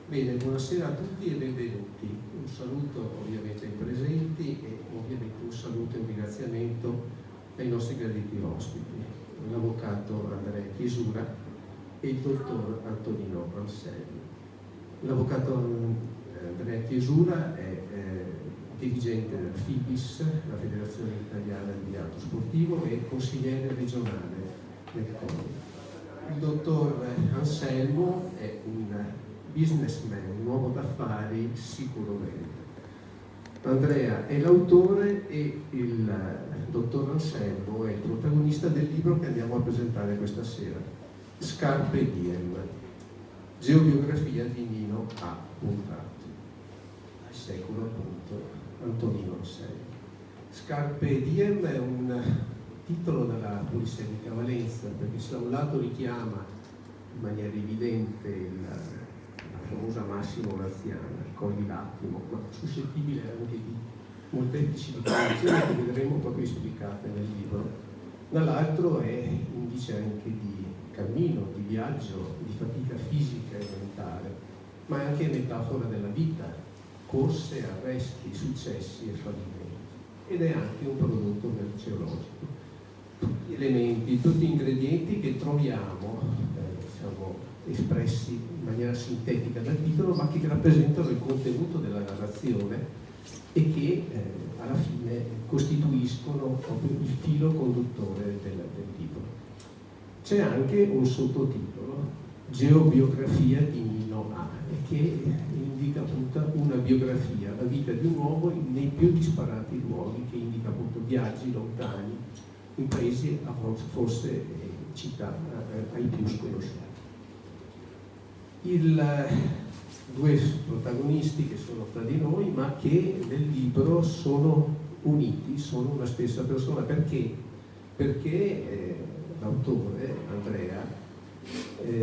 Bene, buonasera a tutti e benvenuti. Un saluto ovviamente ai presenti e ovviamente un saluto e un ringraziamento ai nostri graditi ospiti, l'avvocato Andrea Chiesura e il dottor Antonino Anselmi. L'avvocato Andrea Chiesura è dirigente della FIBIS, la Federazione Italiana di Bigliardo Sportivo, e consigliere regionale del CONI. Il dottor Anselmo è un businessman, un uomo d'affari sicuramente. Andrea è l'autore e il dottor Anselmo è il protagonista del libro che andiamo a presentare questa sera, Scarpe Diem, geobiografia di Nino A. Puntrati, al secolo appunto Antonino Anselmi. Scarpe Diem è un titolo dalla Polisemica Valenza, perché se da un lato richiama in maniera evidente la famosa Massimo Graziana, il Cogli l'attimo, ma suscettibile anche di molteplici dichiarazioni che vedremo proprio esplicate nel libro. Dall'altro è indice anche di cammino, di viaggio, di fatica fisica e mentale, ma è anche metafora della vita, corse, arresti, successi e fallimenti, ed è anche un prodotto merceologico. Tutti elementi, tutti ingredienti che troviamo espressi in maniera sintetica dal titolo, ma che rappresentano il contenuto della narrazione e che alla fine costituiscono proprio il filo conduttore del libro. C'è anche un sottotitolo, Geobiografia di Nino A, che indica appunto una biografia, la vita di un uomo nei più disparati luoghi, che indica appunto viaggi lontani in paesi, forse città ai più sconosciuti. Due protagonisti che sono tra di noi, ma che nel libro sono uniti, sono una stessa persona. Perché? Perché l'autore, Andrea,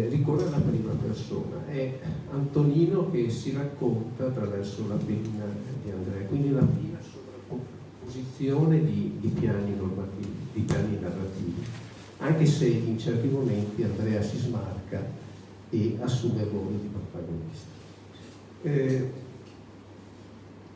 ricorre alla prima persona. È Antonino che si racconta attraverso la penna di Andrea, quindi una prima sovrapposizione di piani normativi, di piani narrativi, anche se in certi momenti Andrea si smarca e assume il ruolo di protagonista.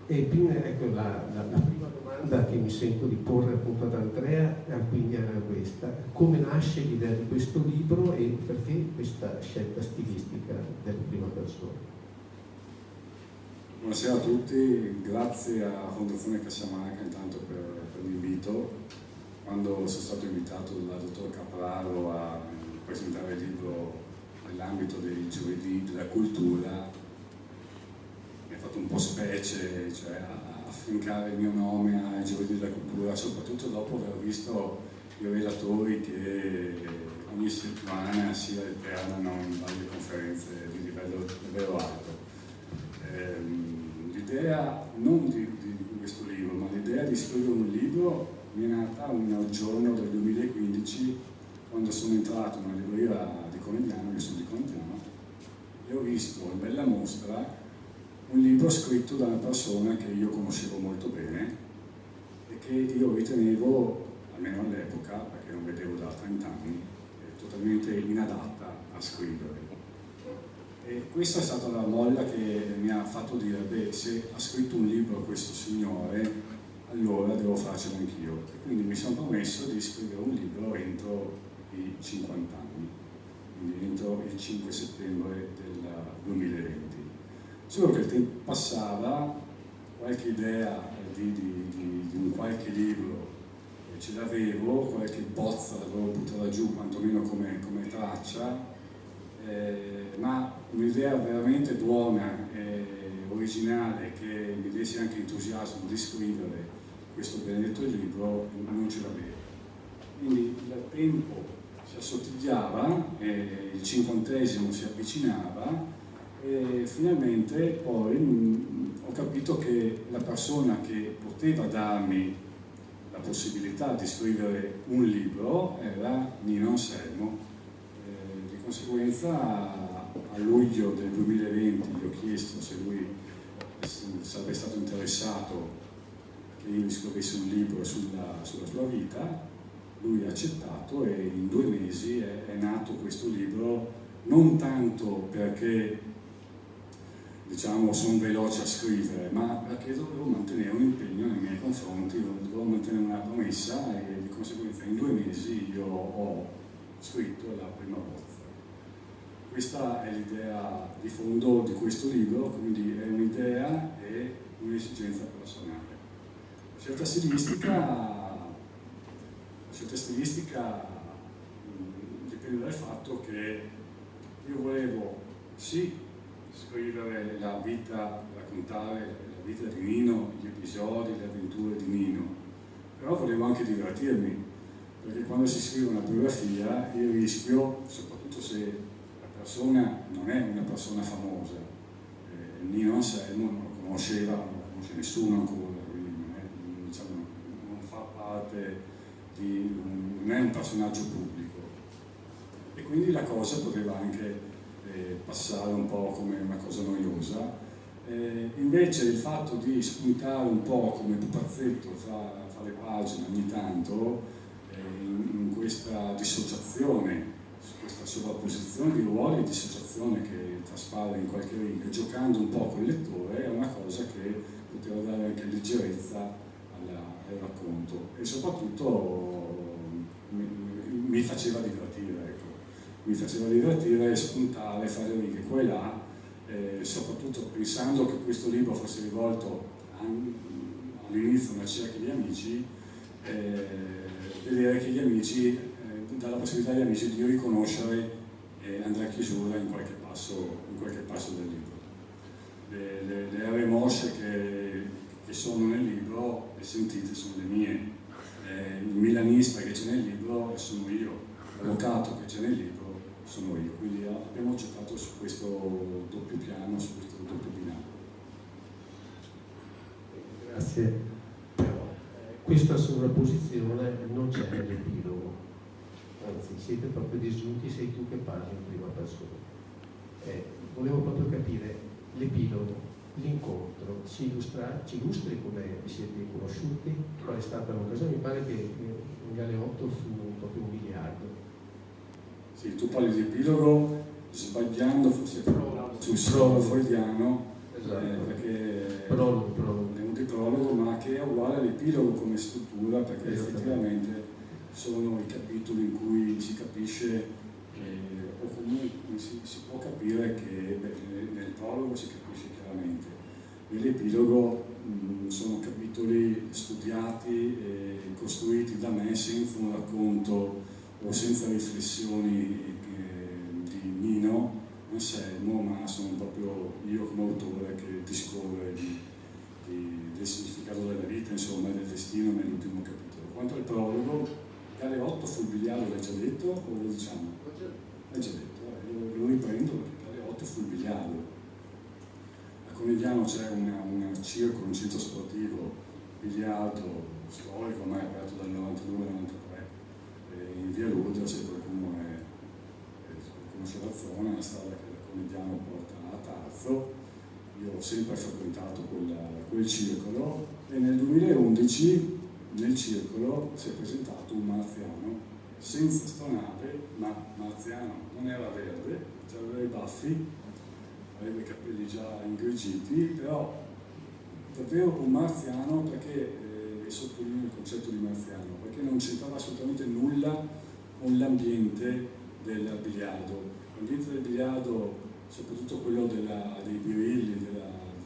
Ecco, la prima domanda che mi sento di porre appunto ad Andrea quindi era questa: come nasce l'idea di questo libro e perché questa scelta stilistica della prima persona? Buonasera a tutti, grazie alla Fondazione Casciamarca intanto per l'invito. Quando sono stato invitato dal dottor Capraro a presentare il libro nell'ambito dei giovedì della cultura, mi ha fatto un po' specie, cioè affiancare il mio nome ai giovedì della cultura, soprattutto dopo aver visto i relatori che ogni settimana si alternano in varie conferenze di livello davvero alto. L'idea non di questo libro, ma l'idea di scrivere un libro mi è nata un giorno del 2015, quando sono entrato in una libreria di Conegliano, io sono di Conegliano, e ho visto in bella mostra un libro scritto da una persona che io conoscevo molto bene e che io ritenevo, almeno all'epoca, perché non vedevo da 30 anni, totalmente inadatta a scrivere. E questa è stata la molla che mi ha fatto dire: beh, se ha scritto un libro questo signore, allora devo farcelo anch'io. E quindi mi sono promesso di scrivere un libro entro i 50 anni, quindi entro il 5 settembre del 2020. Solo che il tempo passava, qualche idea di un qualche libro ce l'avevo, qualche bozza l'avevo buttata giù, quantomeno come traccia, ma un'idea veramente buona e originale che mi desse anche entusiasmo di scrivere questo benedetto libro non ce l'avevo. Quindi il tempo si assottigliava, il 50° si avvicinava e finalmente poi ho capito che la persona che poteva darmi la possibilità di scrivere un libro era Nino Anselmo. Di conseguenza a luglio del 2020 gli ho chiesto se lui sarebbe stato interessato che io scrivessi un libro sulla sua vita. Lui ha accettato e in 2 mesi è nato questo libro, non tanto perché diciamo, sono veloce a scrivere, ma perché dovevo mantenere un impegno nei miei confronti, dovevo mantenere una promessa e di conseguenza in 2 mesi io ho scritto la prima bozza. Questa è l'idea di fondo di questo libro, quindi è un'idea e un'esigenza personale. La scelta stilistica dipende dal fatto che io volevo sì scrivere la vita, raccontare la vita di Nino, gli episodi, le avventure di Nino, però volevo anche divertirmi, perché quando si scrive una biografia il rischio, soprattutto se la persona non è una persona famosa, Nino Anselmo non lo conosce nessuno ancora, quindi diciamo, non fa parte non è un personaggio pubblico, e quindi la cosa poteva anche passare un po' come una cosa noiosa. Invece il fatto di spuntare un po' come pupazzetto fra le pagine ogni tanto, in questa dissociazione, questa sovrapposizione di ruoli e dissociazione che traspare in qualche riga, giocando un po' con il lettore, è una cosa che poteva dare anche leggerezza al racconto e soprattutto mi faceva divertire, ecco. Mi faceva divertire, spuntare, fare righe qua e là, soprattutto pensando che questo libro fosse rivolto all'inizio a una cerchia di amici, vedere che gli amici, dalla possibilità agli amici di riconoscere Andrea Chiusura in qualche passo del libro. Le aree mosce che sono nel libro, le sentite, sono le mie. Il milanista che c'è nel libro sono io, l'avvocato che c'è nel libro sono io, quindi abbiamo giocato su questo doppio piano, su questo doppio binario. Grazie. Questa sovrapposizione non c'è nell'epilogo, anzi siete proprio disgiunti, sei tu che parli in prima persona. Volevo proprio capire l'epilogo, l'incontro, ci illustri come vi siete conosciuti, qual è stata l'occasione. Mi pare che in Galeotto fu proprio un biliardo. Sì, tu parli di epilogo sbagliando forse sul solo freudiano, esatto. Perché prologo. È un prologo, ma che è uguale all'epilogo come struttura, perché effettivamente sono i capitoli in cui si capisce o comunque si può capire che nel prologo si capisce chiaramente, nell'epilogo sono capitoli studiati e costruiti da me senza un racconto o senza riflessioni di Nino Anselmo, ma sono proprio io come autore che discorre del significato della vita, insomma, del destino nell'ultimo capitolo. Quanto al prologo, Galeotto fu il biliardo, l'hai già detto o lo diciamo? L'hai già detto, lo riprendo perché Galeotto fu il biliardo. A Conegliano c'è un circolo, un centro sportivo biliardo storico, ormai aperto dal 92-93, in via Lourdes, se qualcuno conosce la zona, la strada che da Conegliano porta a Tarzo. Io ho sempre frequentato quel circolo e nel 2011 nel circolo si è presentato un marziano senza stonare, ma marziano, non era verde, aveva i baffi, aveva i capelli già ingrigiti, però davvero un marziano, perché sottolineo il concetto di marziano, perché non c'entrava assolutamente nulla con l'ambiente del biliardo. L'ambiente del biliardo, soprattutto quello dei birilli, di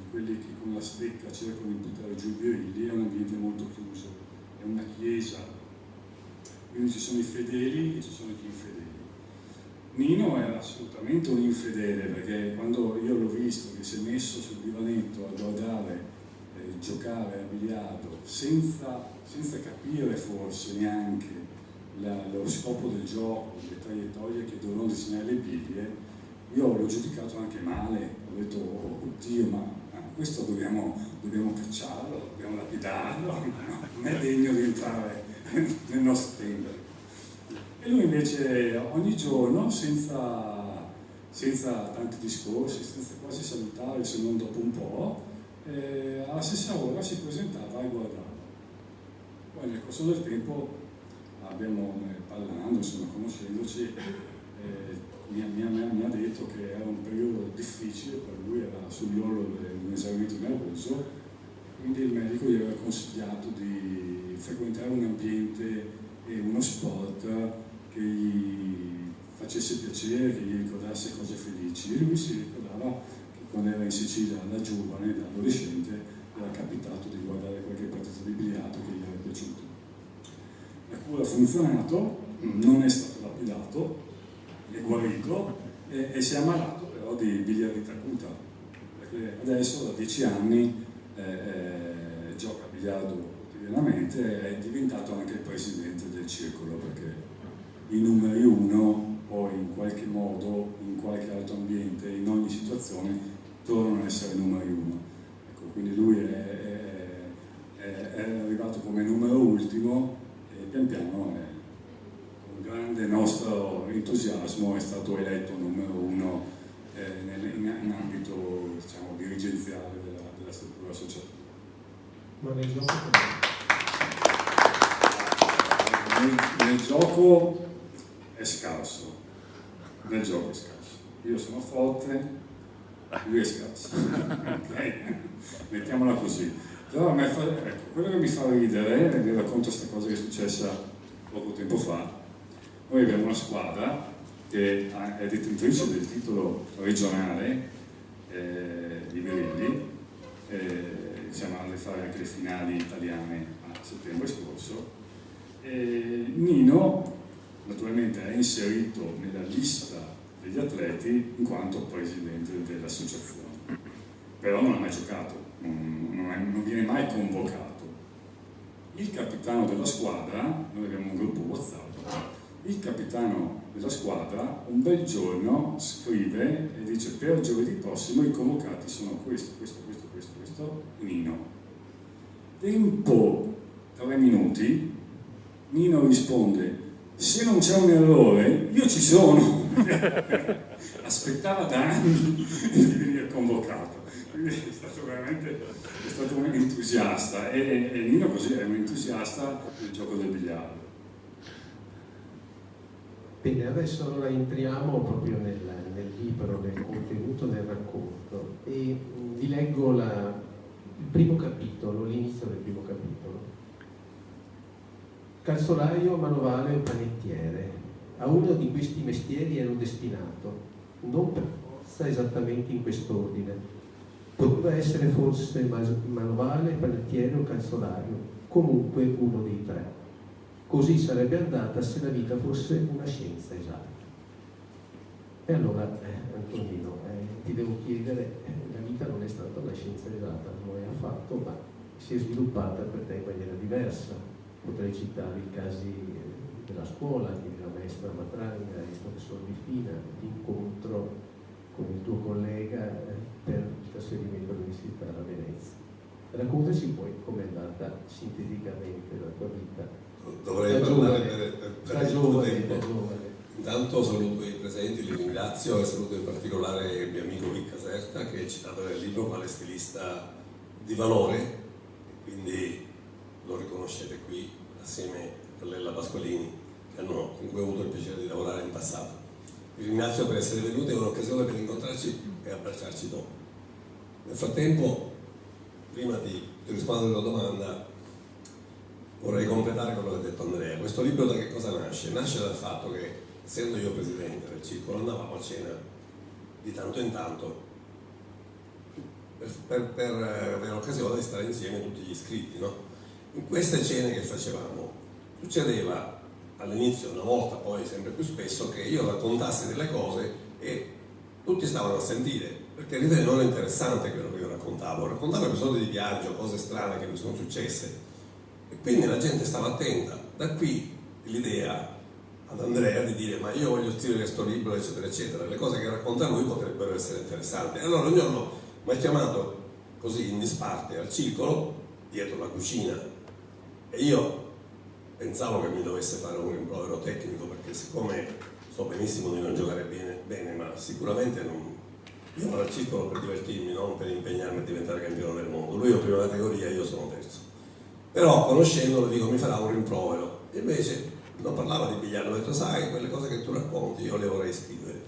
quelli che con la stecca cercano di buttare giù i birilli, è un ambiente molto chiuso, è una chiesa, quindi ci sono i fedeli e ci sono gli infedeli. Nino era assolutamente un infedele, perché quando io l'ho visto che si è messo sul divanetto a guardare giocare a biliardo senza capire forse neanche lo scopo del gioco, le traiettorie che dovevano disegnare le biglie, io l'ho giudicato anche male, ho detto oddio, ma questo dobbiamo cacciarlo, dobbiamo lapidarlo, non è degno di entrare nel nostro tempo. E lui invece ogni giorno, senza tanti discorsi, senza quasi salutare se non dopo un po', alla stessa ora si presentava e guardava. Poi nel corso del tempo abbiamo parlando, insomma, conoscendoci, mi ha detto che era un periodo difficile, per lui era sull'orlo di un esaurimento nervoso, quindi il medico gli aveva consigliato di frequentare un ambiente e uno sport che gli facesse piacere, che gli ricordasse cose felici. E lui si ricordava che quando era in Sicilia da giovane, da adolescente, era capitato di guardare qualche partita di biliardo che gli era piaciuto. La cura ha funzionato, non è stato lapidato, è guarito e si è ammalato però di biliardite acuta, perché adesso da 10 anni gioca a biliardo quotidianamente e è diventato anche il presidente del circolo, perché i numeri uno poi in qualche modo, in qualche altro ambiente, in ogni situazione tornano ad essere numeri uno. Ecco, quindi lui è arrivato come numero ultimo e pian piano con grande nostro entusiasmo è stato eletto numero uno in ambito, diciamo, dirigenziale della struttura associativa. Ma nel gioco nel gioco è scarso, nel gioco è scarso. Io sono forte, lui è scarso. Ok? Mettiamola così. Però a me ecco, quello che mi fa ridere, e vi racconto questa cosa che è successa poco tempo fa. Noi abbiamo una squadra che è detentrice del titolo regionale di Birilli, siamo andati a fare anche le finali italiane a settembre scorso. Nino naturalmente è inserito nella lista degli atleti in quanto presidente dell'associazione, però non ha mai giocato, non viene mai convocato. Il capitano della squadra, noi abbiamo un gruppo WhatsApp, il capitano della squadra un bel giorno scrive e dice: per giovedì prossimo i convocati sono questo, Nino. Tempo 3 minuti, Nino risponde: se non c'è un errore io ci sono. Aspettava da anni di venire convocato, quindi è stato un entusiasta e Nino così è un entusiasta del gioco del biliardo. Bene, adesso allora entriamo proprio nel libro, nel contenuto del racconto e vi leggo il primo capitolo, l'inizio del primo capitolo. Calzolaio, manovale o panettiere. A uno di questi mestieri ero destinato, non per forza esattamente in quest'ordine. Poteva essere forse manovale, panettiere o calzolaio, comunque uno dei tre. Così sarebbe andata se la vita fosse una scienza esatta. E allora, Antonino, ti devo chiedere, la vita non è stata una scienza esatta, non lo è affatto, ma si è sviluppata per te in maniera diversa. Potrei citare i casi della scuola, della maestra Matranga, il professor Di Fina, l'incontro con il tuo collega per il trasferimento all'università a Venezia. Raccontaci poi com'è andata sinteticamente la tua vita. Dovrei parlare per giovane. Intanto saluto i presenti, li ringrazio e saluto in particolare il mio amico Vic Caserta, che è citato nel libro quale stilista di valore, quindi lo riconoscete qui assieme a Lella Pasqualini, con cui ho avuto il piacere di lavorare in passato. Vi ringrazio per essere venuti, è un'occasione per incontrarci e abbracciarci dopo. Nel frattempo, prima di rispondere alla domanda, vorrei completare quello che ha detto Andrea. Questo libro da che cosa nasce? Nasce dal fatto che, essendo io presidente del circolo, andavamo a cena di tanto in tanto per avere l'occasione di stare insieme tutti gli iscritti, no? In queste cene che facevamo succedeva all'inizio una volta, poi sempre più spesso, che io raccontassi delle cose e tutti stavano a sentire, perché ritenevano interessante quello che io raccontavo episodi di viaggio, cose strane che mi sono successe. E quindi la gente stava attenta. Da qui l'idea ad Andrea di dire: ma io voglio scrivere questo libro, eccetera eccetera, le cose che racconta lui potrebbero essere interessanti. E allora un giorno mi ha chiamato così in disparte al circolo dietro la cucina e io pensavo che mi dovesse fare un rimprovero tecnico, perché siccome so benissimo di non giocare bene, ma sicuramente non, io vado al circolo per divertirmi, non per impegnarmi a diventare campione del mondo. Lui è prima categoria, io sono terzo. Però conoscendolo dico: mi farà un rimprovero. E invece non parlava di biliardo, ho detto: sai, quelle cose che tu racconti io le vorrei scrivere.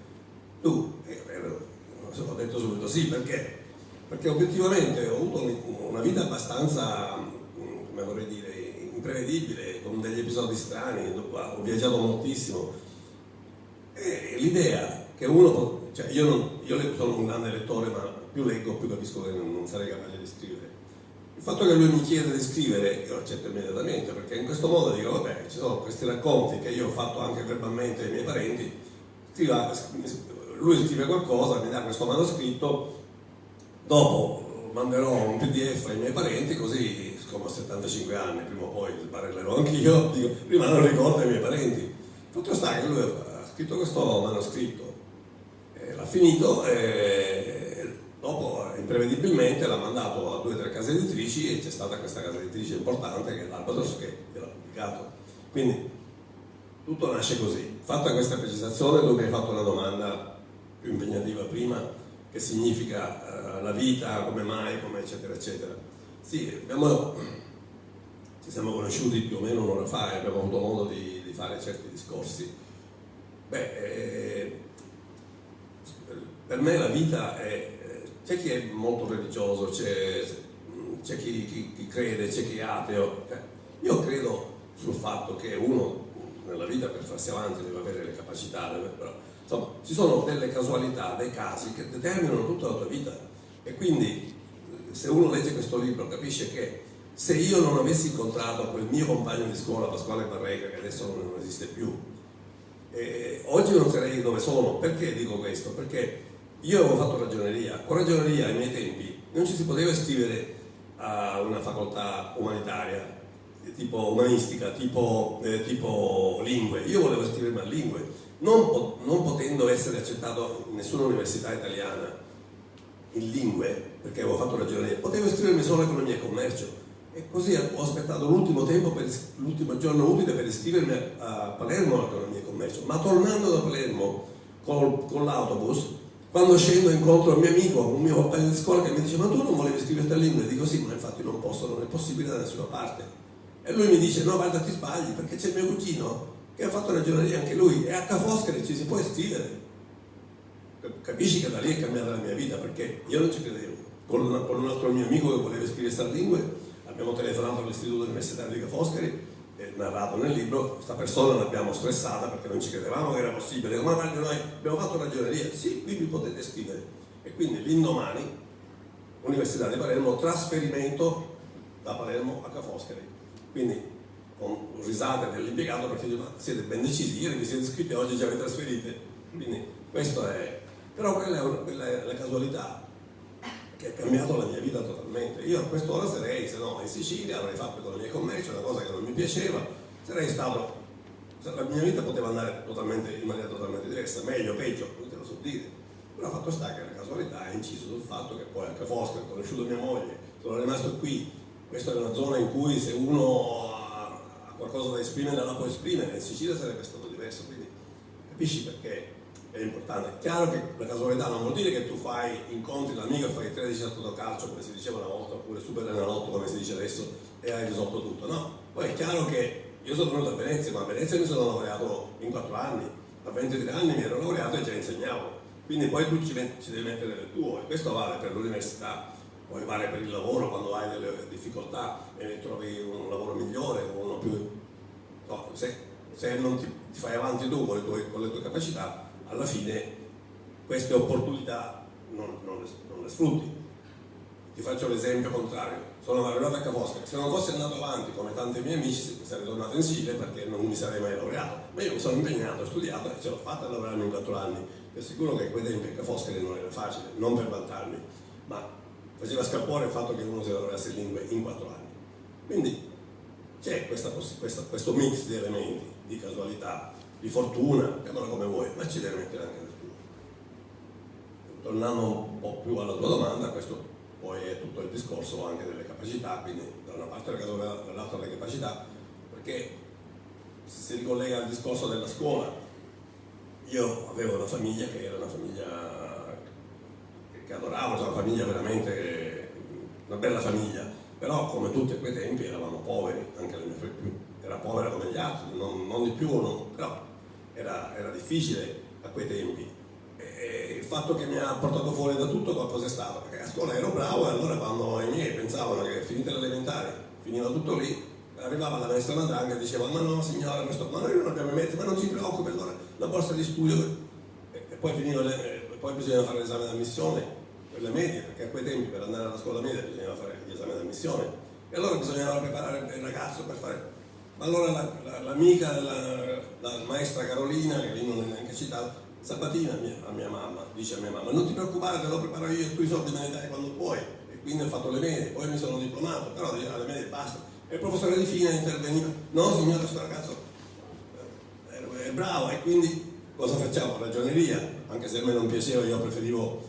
Tu, ho detto subito sì, perché? Perché obiettivamente ho avuto una vita abbastanza, come vorrei dire, imprevedibile, con degli episodi strani, ho viaggiato moltissimo. E l'idea che uno, cioè io sono un grande lettore, ma più leggo più capisco che non sarei capace di scrivere. Il fatto che lui mi chiede di scrivere, io lo accetto immediatamente, perché in questo modo dico, vabbè, ci sono questi racconti che io ho fatto anche verbalmente ai miei parenti, lui scrive qualcosa, mi dà questo manoscritto, dopo manderò un PDF ai miei parenti, così, siccome ho 75 anni, prima o poi parlerò anch'io, dico, prima non ricordo ai miei parenti. Il fatto sta che lui ha scritto questo manoscritto, l'ha finito e dopo imprevedibilmente l'ha mandato a 2 o 3 case editrici e c'è stata questa casa editrice importante che è l'Albatros che gliel'ha pubblicato. Quindi tutto nasce così. Fatta questa precisazione, tu mi hai fatto una domanda più impegnativa prima, che significa la vita, come mai, come eccetera eccetera. Sì, ci siamo conosciuti più o meno un'ora fa e abbiamo avuto modo di fare certi discorsi. Per me la vita c'è chi è molto religioso, c'è chi crede, c'è chi è ateo. Io credo sul fatto che uno nella vita per farsi avanti deve avere le capacità, però insomma ci sono delle casualità, dei casi che determinano tutta la tua vita, e quindi se uno legge questo libro capisce che se io non avessi incontrato quel mio compagno di scuola Pasquale Barreca, che adesso non esiste più, oggi non sarei dove sono. Perché dico questo? Perché io avevo fatto ragioneria. Con ragioneria ai miei tempi non ci si poteva iscrivere a una facoltà umanitaria, tipo umanistica, tipo lingue. Io volevo iscrivermi a lingue, non potendo essere accettato in nessuna università italiana in lingue, perché avevo fatto ragioneria, potevo iscrivermi solo a economia e commercio. E così ho aspettato l'ultimo giorno utile per iscrivermi a Palermo all'economia e commercio. Ma tornando da Palermo con l'autobus, quando scendo incontro un mio amico, un mio compagno di scuola, che mi dice: ma tu non volevi iscriverti a lingue? Dico sì, ma infatti non posso, non è possibile da nessuna parte. E lui mi dice: no, guarda, ti sbagli, perché c'è il mio cugino che ha fatto ragioneria anche lui, e a Ca' Foscari ci si può iscrivere. Capisci che da lì è cambiata la mia vita, perché io non ci credevo. Con un altro mio amico che voleva iscriversi a lingue, abbiamo telefonato all'istituto universitario di Ca' Foscari, narrato nel libro. Questa persona l'abbiamo stressata perché non ci credevamo che era possibile. Ma guarda, noi abbiamo fatto ragioneria, sì, qui vi potete iscrivere. E quindi l'indomani, Università di Palermo, trasferimento da Palermo a Ca' Foscari. Quindi con risate dell'impiegato, perché dice: ma siete ben decisi, ieri vi siete iscritti, oggi già vi trasferite. Quindi questo è, però quella è la casualità che ha cambiato la mia vita totalmente. Io a quest'ora sarei, se no, in Sicilia, avrei fatto economia e commercio, una cosa che non mi piaceva, sarei stato, la mia vita poteva andare in maniera totalmente diversa, meglio, peggio, non te lo so dire. Però fatto sta che la casualità ha inciso sul fatto che poi a Ca' Foscari ho conosciuto mia moglie, sono rimasto qui. Questa è una zona in cui se uno ha qualcosa da esprimere la può esprimere, in Sicilia sarebbe stato diverso, quindi capisci perché è importante. È chiaro che la casualità non vuol dire che tu fai incontri l'amico e fai 13 a calcio, come si diceva una volta, oppure super enalotto, come si dice adesso, e hai risolto tutto, no? Poi è chiaro che io sono venuto a Venezia, ma a Venezia mi sono laureato in 4 anni, a 23 anni mi ero laureato e già insegnavo, quindi poi tu ci devi mettere del tuo, e questo vale per l'università, poi vale per il lavoro, quando hai delle difficoltà e trovi un lavoro migliore o uno più, no, se non ti fai avanti tu con le tue capacità, alla fine queste opportunità non le sfrutti. Ti faccio l'esempio contrario: sono arrivato a Ca' Foscari, se non fossi andato avanti come tanti miei amici sarei tornato in Sicilia, perché non mi sarei mai laureato, ma io mi sono impegnato, ho studiato e ce l'ho fatta a laurearmi in 4 anni. Ti assicuro che quei tempi a Ca' Foscari non era facile, non per vantarmi, ma faceva scalpore il fatto che uno si laureasse in lingue in 4 anni. Quindi c'è questo mix di elementi, di casualità, di fortuna, chiamala come vuoi, ma ci devi mettere anche del tuo. Tornando un po' più alla tua domanda, questo poi è tutto il discorso anche delle capacità, quindi da una parte la casualità, dall'altra le capacità, perché si ricollega al discorso della scuola. Io avevo una famiglia che era una famiglia che adoravo, cioè una famiglia veramente, una bella famiglia, però come tutti a quei tempi eravamo poveri, anche la mia figlia era povera come gli altri, non di più, però era difficile a quei tempi. E il fatto che mi ha portato fuori da tutto cos'è stato? Perché a scuola ero bravo e allora quando i miei pensavano che finite le elementari finiva tutto lì, arrivava la maestra Madrang e diceva ma no signora, ma noi non abbiamo i mezzi, ma non si preoccupi, allora la borsa di studio e poi poi bisogna fare l'esame d'ammissione per le medie, perché a quei tempi per andare alla scuola media bisognava fare l'esame d'ammissione e allora bisognava preparare il ragazzo per fare. Ma allora l'amica la maestra Carolina, che lì non è neanche citata, Sabatina a mia mamma, dice a mia mamma non ti preoccupare, te lo preparo io e tu i soldi me ne dai quando puoi, e quindi ho fatto le medie, poi mi sono diplomato, però le medie basta. E il professore Di Fine interveniva, no signore, questo ragazzo è bravo, e quindi cosa facciamo? Ragioneria, anche se a me non piaceva, io preferivo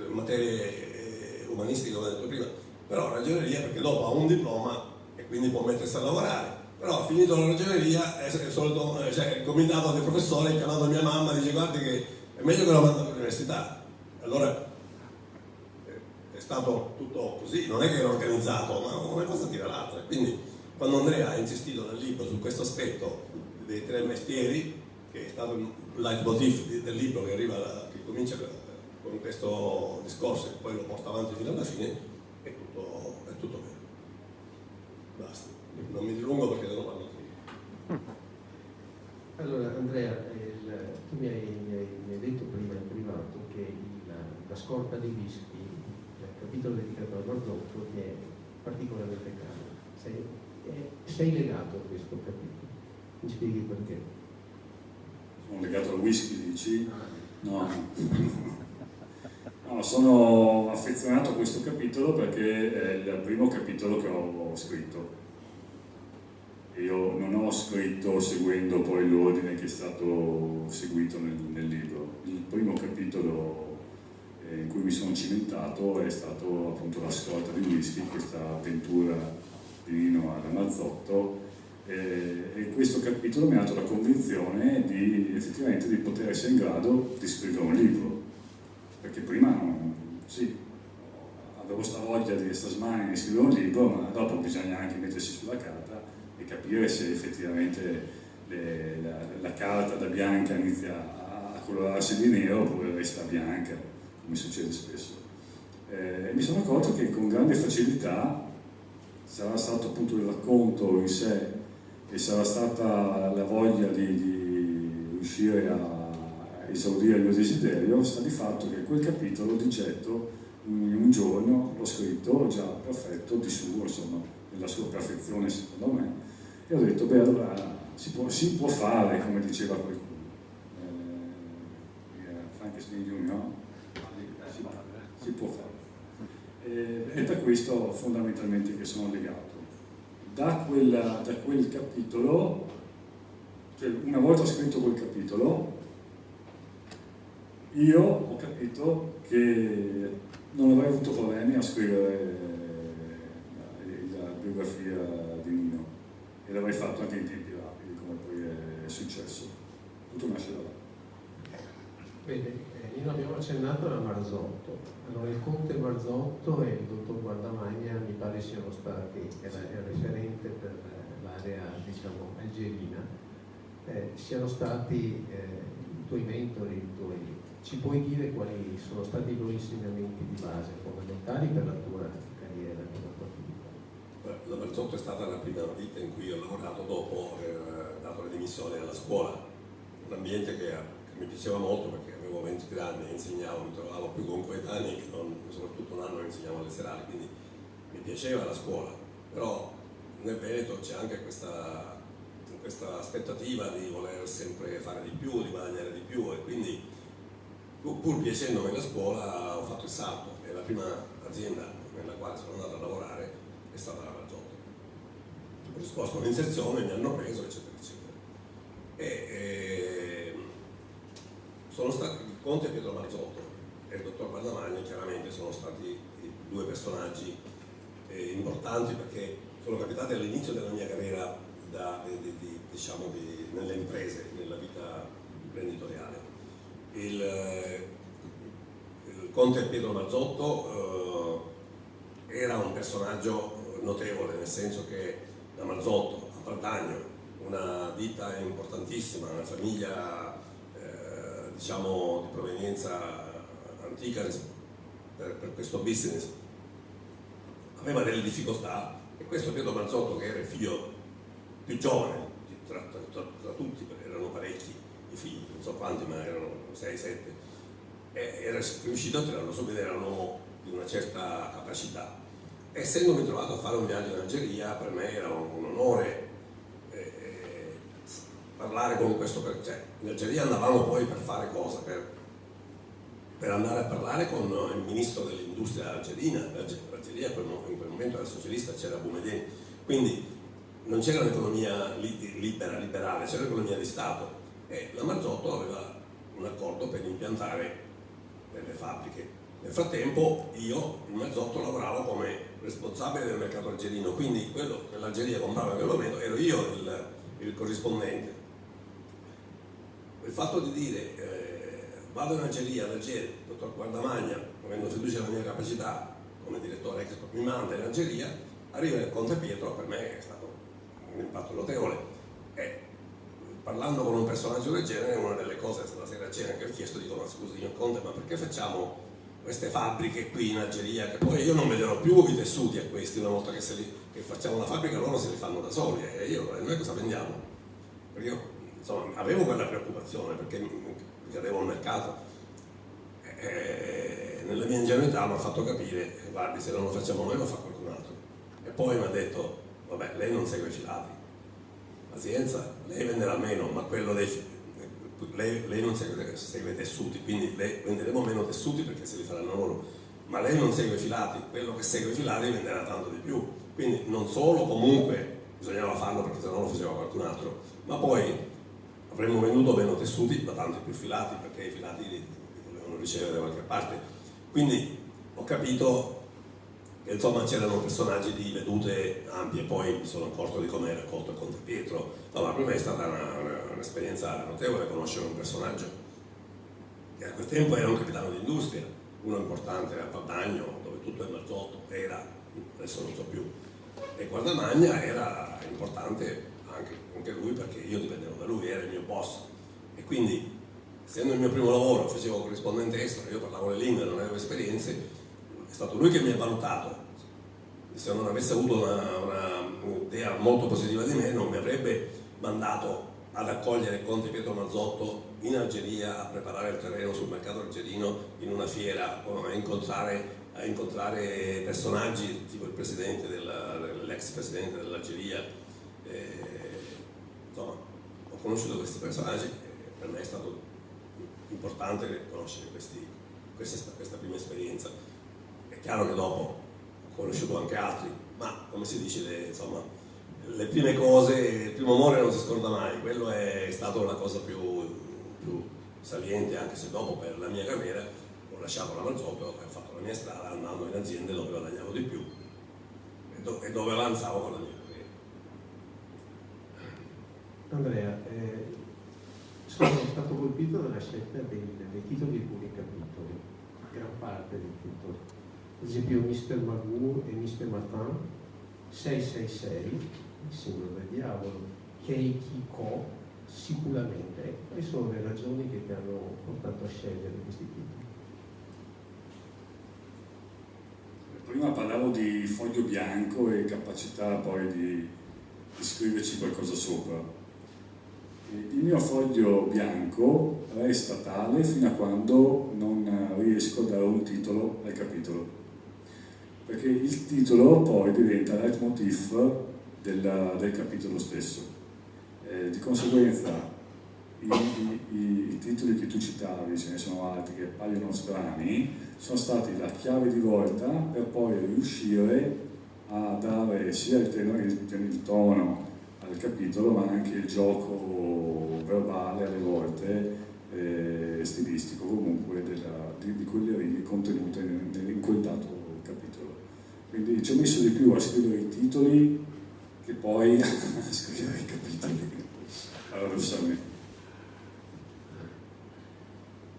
materie umanistiche come ho detto prima, però ragioneria perché dopo ha un diploma e quindi può mettersi a lavorare. Però finito la ragioneria il comitato dei professori ha chiamato mia mamma e dice guardi che è meglio che lo mando all'università. Allora è stato tutto così, non è che era organizzato, ma una cosa tira l'altra. Quindi quando Andrea ha insistito nel libro su questo aspetto dei 3 mestieri, che è stato il leitmotiv del libro che comincia con questo discorso e poi lo porta avanti fino alla fine, è tutto vero. Basta. Non mi dilungo perché non parlo più. Allora Andrea, tu mi hai detto prima in privato che la scorta dei whisky, il capitolo dedicato al Marzotto, ti è particolarmente caro. Sei legato a questo capitolo, mi spieghi perché? Sono legato al whisky, dici? No. No, sono affezionato a questo capitolo perché è il primo capitolo che ho scritto. Io non ho scritto seguendo poi l'ordine che è stato seguito nel libro. Il primo capitolo in cui mi sono cimentato è stato appunto la scorta di whisky, questa avventura di Nino ad Marzotto, e questo capitolo mi ha dato la convinzione effettivamente di poter essere in grado di scrivere un libro, perché prima avevo sta voglia di sta smania di scrivere un libro, ma dopo bisogna anche mettersi sulla carta e capire se effettivamente la carta da bianca inizia a colorarsi di nero oppure resta bianca, come succede spesso. Mi sono accorto che con grande facilità sarà stato appunto il racconto in sé e sarà stata la voglia di riuscire a esaudire il mio desiderio, sta di fatto che quel capitolo di getto un giorno l'ho scritto già perfetto di suo, insomma, nella sua perfezione secondo me, e ho detto beh allora si può fare, come diceva qualcuno, Frankenstein Junior, si può fare. E per questo fondamentalmente che sono legato. Da quel capitolo, cioè una volta scritto quel capitolo, io ho capito che non avrei avuto problemi a scrivere la biografia di Nino, e l'avrei fatto anche in tempi rapidi, come poi è successo. Tutto nasce da là. Bene, Nino, abbiamo accennato alla Marzotto. Allora, il conte Marzotto e il dottor Guardamagna mi pare siano stati, che era il referente per l'area, diciamo, algerina, siano stati i tuoi mentori, Ci puoi dire quali sono stati i loro insegnamenti di base fondamentali per la tua carriera, per la tua attività? La Marzotto è stata la prima ditta in cui ho lavorato dopo aver dato le dimissioni alla scuola, un ambiente che mi piaceva molto perché avevo 23 anni e insegnavo, mi trovavo più con coetanei che non, soprattutto un anno insegnavo alle serali, quindi mi piaceva la scuola, però nel Veneto c'è anche questa aspettativa di voler sempre fare di più, di guadagnare di più, e quindi pur piacendomi la scuola ho fatto il salto, e la prima azienda nella quale sono andato a lavorare è stata la Marzotto. Ho risposto all'inserzione, mi hanno preso, eccetera eccetera. Sono stati il conte Pietro Marzotto e il dottor Guardamagna, chiaramente sono stati due personaggi importanti, perché sono capitati all'inizio della mia carriera nelle imprese, nella vita imprenditoriale. Il conte Pietro Marzotto era un personaggio notevole, nel senso che la Marzotto a Partagno, una ditta importantissima, una famiglia di provenienza antica per questo business, aveva delle difficoltà, e questo Pietro Marzotto, che era il figlio più giovane tra tutti, perché erano parecchi i figli, non so quanti, ma erano 6-7, era riuscito a tirarlo su, ed era un uomo di una certa capacità. Essendomi trovato a fare un viaggio in Algeria, per me era un onore parlare con questo, cioè, in Algeria andavamo poi per fare cosa? Per andare a parlare con il ministro dell'industria algerina. L'Algeria in quel momento era socialista, c'era Boumediene, quindi non c'era un'economia liberale, c'era l'economia di Stato, e la Marzotto aveva un accordo per impiantare delle fabbriche. Nel frattempo io, il Marzotto, lavoravo come responsabile del mercato algerino, quindi quello che l'Algeria comprava in quel momento ero io il corrispondente. Il fatto di dire vado in Algeria, il dottor Guardamagna, avendo fiducia nella mia capacità come direttore Export, mi manda in Algeria, arriva il Conte Pietro, per me è stato un impatto notevole, e parlando con un personaggio del genere, una delle cose la sera a cena che ho chiesto, dico: ma scusi, signor Conte, ma perché facciamo queste fabbriche qui in Algeria, che poi io non vedrò più i tessuti a questi, una volta che facciamo una fabbrica loro se li fanno da soli, e noi cosa vendiamo? Perché io, insomma, avevo quella preoccupazione, perché mi cadevo al mercato, nella mia ingenuità mi ha fatto capire: guardi, se non lo facciamo noi lo fa qualcun altro. E poi mi ha detto: vabbè, lei non segue i filati, pazienza, lei venderà meno, ma quello lei non segue i tessuti, quindi venderemo meno tessuti perché se li faranno loro, ma lei non segue i filati, quello che segue i filati venderà tanto di più. Quindi non solo comunque bisognava farlo perché se no lo faceva qualcun altro, ma poi avremmo venduto meno tessuti ma tanti più filati, perché i filati li dovevano ricevere da qualche parte. Quindi ho capito che insomma c'erano personaggi di vedute ampie, poi mi sono accorto di come era accolto il Conte Pietro. No, ma per me è stata un'esperienza notevole conoscere un personaggio che a quel tempo era un capitano di industria, uno importante a Padagno, dove tutto è Marzotto, era, adesso non so più, e Guardamagna era importante anche lui, perché io dipendevo da lui, era il mio boss, e quindi essendo il mio primo lavoro, facevo corrispondente estero, io parlavo le lingue, non avevo esperienze, è stato lui che mi ha valutato. Se non avesse avuto un'idea molto positiva di me, non mi avrebbe mandato ad accogliere Conte Pietro Marzotto in Algeria, a preparare il terreno sul mercato algerino, in una fiera, a incontrare personaggi tipo il presidente l'ex presidente dell'Algeria. Insomma, ho conosciuto questi personaggi e per me è stato importante conoscere questa prima esperienza. È chiaro che dopo ho conosciuto anche altri, ma come si dice, insomma, le prime cose, il primo amore non si scorda mai, quello è stato la cosa più saliente, anche se dopo per la mia carriera ho lasciato la Marzotto e ho fatto la mia strada andando in aziende dove guadagnavo di più e dove avanzavo con la mia carriera. Andrea, sono stato colpito dalla scelta dei titoli di alcuni capitoli, gran parte dei titoli. Ad esempio Mr. Magoo e Mr. Martin, 666, il simbolo del diavolo, Keiki Ko, sicuramente. Quali sono le ragioni che ti hanno portato a scegliere questi titoli? Prima parlavo di foglio bianco e capacità poi di scriverci qualcosa sopra. Il mio foglio bianco resta tale fino a quando non riesco a dare un titolo al capitolo, perché il titolo poi diventa il leitmotiv del capitolo stesso. Di conseguenza i titoli che tu citavi, ce ne sono altri che paiono strani, sono stati la chiave di volta per poi riuscire a dare sia il tono al capitolo, ma anche il gioco verbale alle volte, stilistico comunque, di quelle righe contenute in quel dato capitolo. Quindi ci ho messo di più a scrivere i titoli che poi a scrivere i capitoli, paradossalmente.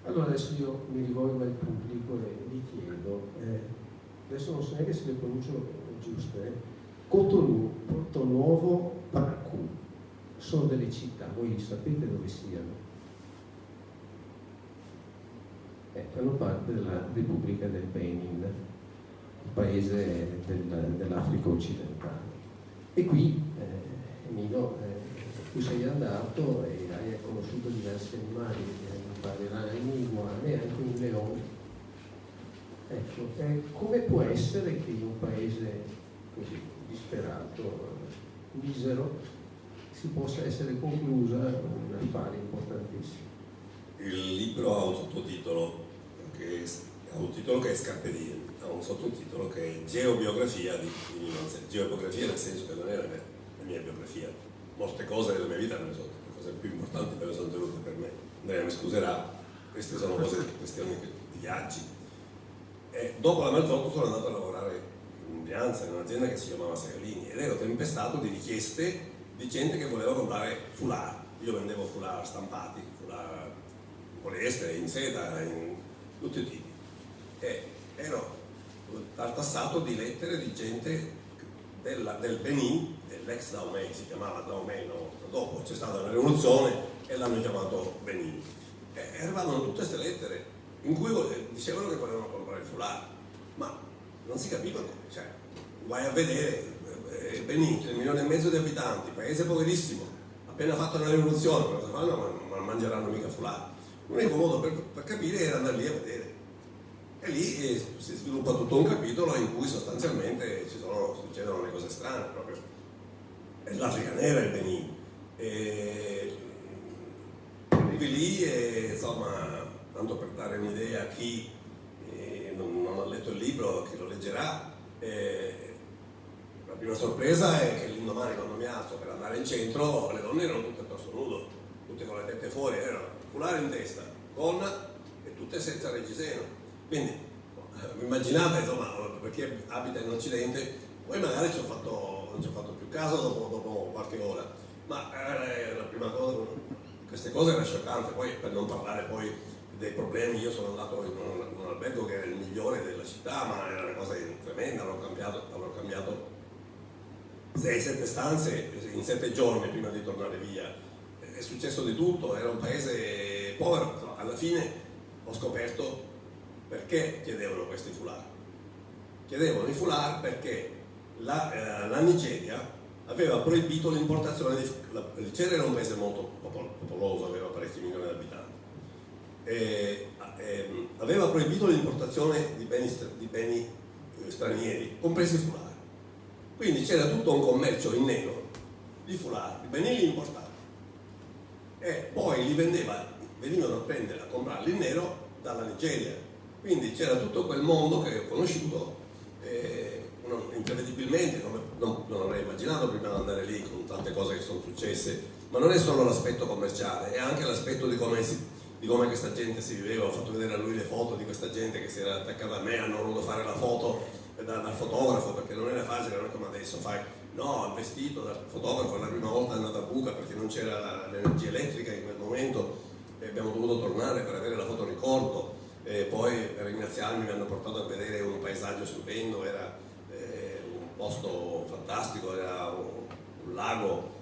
Allora adesso io mi rivolgo al pubblico e gli chiedo, adesso non so neanche se le pronuncio giuste, Cotonou, Porto Nuovo, Paracou, sono delle città, voi sapete dove siano? fanno parte della Repubblica del Benin, un paese dell'Africa occidentale. E qui, Emilio, tu sei andato e hai conosciuto diversi animali, mi pare ragni, iguane e anche un leone. Ecco, come può essere che in un paese così disperato, misero, si possa essere conclusa un affare importantissimo? Il libro ha un sottotitolo che è Scarpe Diem, ha un sottotitolo che è Geobiografia di Mimmo. Geobiografia nel senso che non era la mia biografia, molte cose della mia vita, le cose più importanti me le sono tenute per me. Andrea mi scuserà, queste sono questioni di viaggi. E dopo la Marzotto sono andato a lavorare in Brianza in un'azienda che si chiamava Segalini ed ero tempestato di richieste di gente che voleva comprare foulard. Io vendevo foulard stampati, foulard in poliestere, in seta, in tutti i tipi. E ero tartassato di lettere di gente del Benin, dell'ex Dahomey, si chiamava Dahomey, no? Dopo c'è stata una rivoluzione e l'hanno chiamato Benin. E arrivavano tutte queste lettere in cui dicevano che volevano comprare il foulard, ma non si capivano, cioè vai a vedere Benin, 1,5 milioni di abitanti, paese poverissimo, appena fatto una rivoluzione, cosa fanno? Ma non mangeranno mica foulard. L'unico modo per capire era andare lì a vedere. E lì si sviluppa tutto un capitolo in cui sostanzialmente succedono le cose strane, proprio. È l'Africa nera il Benin. Arrivi lì e insomma, tanto per dare un'idea a chi non ha letto il libro, chi lo leggerà, la prima sorpresa è che l'indomani quando mi alzo per andare in centro le donne erano tutte a torso nudo, tutte con le tette fuori, erano foulard in testa, gonna e tutte senza reggiseno. Quindi immaginate, insomma, per chi abita in Occidente, poi magari non ci ho fatto più caso dopo qualche ora, ma la prima cosa, queste cose erano scioccanti, poi per non parlare poi dei problemi. Io sono andato in un albergo che era il migliore della città, ma era una cosa tremenda, avrò cambiato 6-7 stanze in 7 giorni prima di tornare via. È successo di tutto, era un paese povero. Alla fine ho scoperto perché chiedevano questi foulard. Chiedevano i foulard perché la Nigeria aveva proibito l'importazione la Nigeria era un paese molto popoloso, aveva parecchi milioni di abitanti, aveva proibito l'importazione di beni stranieri, compresi i foulard. Quindi c'era tutto un commercio in nero di foulard, di beni importati, e poi li venivano a comprarli in nero dalla Nigeria. Quindi c'era tutto quel mondo che ho conosciuto imprevedibilmente, non avrei immaginato prima di andare lì, con tante cose che sono successe. Ma non è solo l'aspetto commerciale, è anche l'aspetto di come questa gente si viveva. Ho fatto vedere a lui le foto di questa gente che si era attaccata a me, hanno voluto fare la foto dal fotografo, perché non era facile, non è come adesso fai il vestito dal fotografo. La prima volta è andata a buca perché non c'era l'energia elettrica in quel momento e abbiamo dovuto tornare per avere la foto ricordo. E poi per ringraziarmi mi hanno portato a vedere un paesaggio stupendo, era un posto fantastico, era un lago,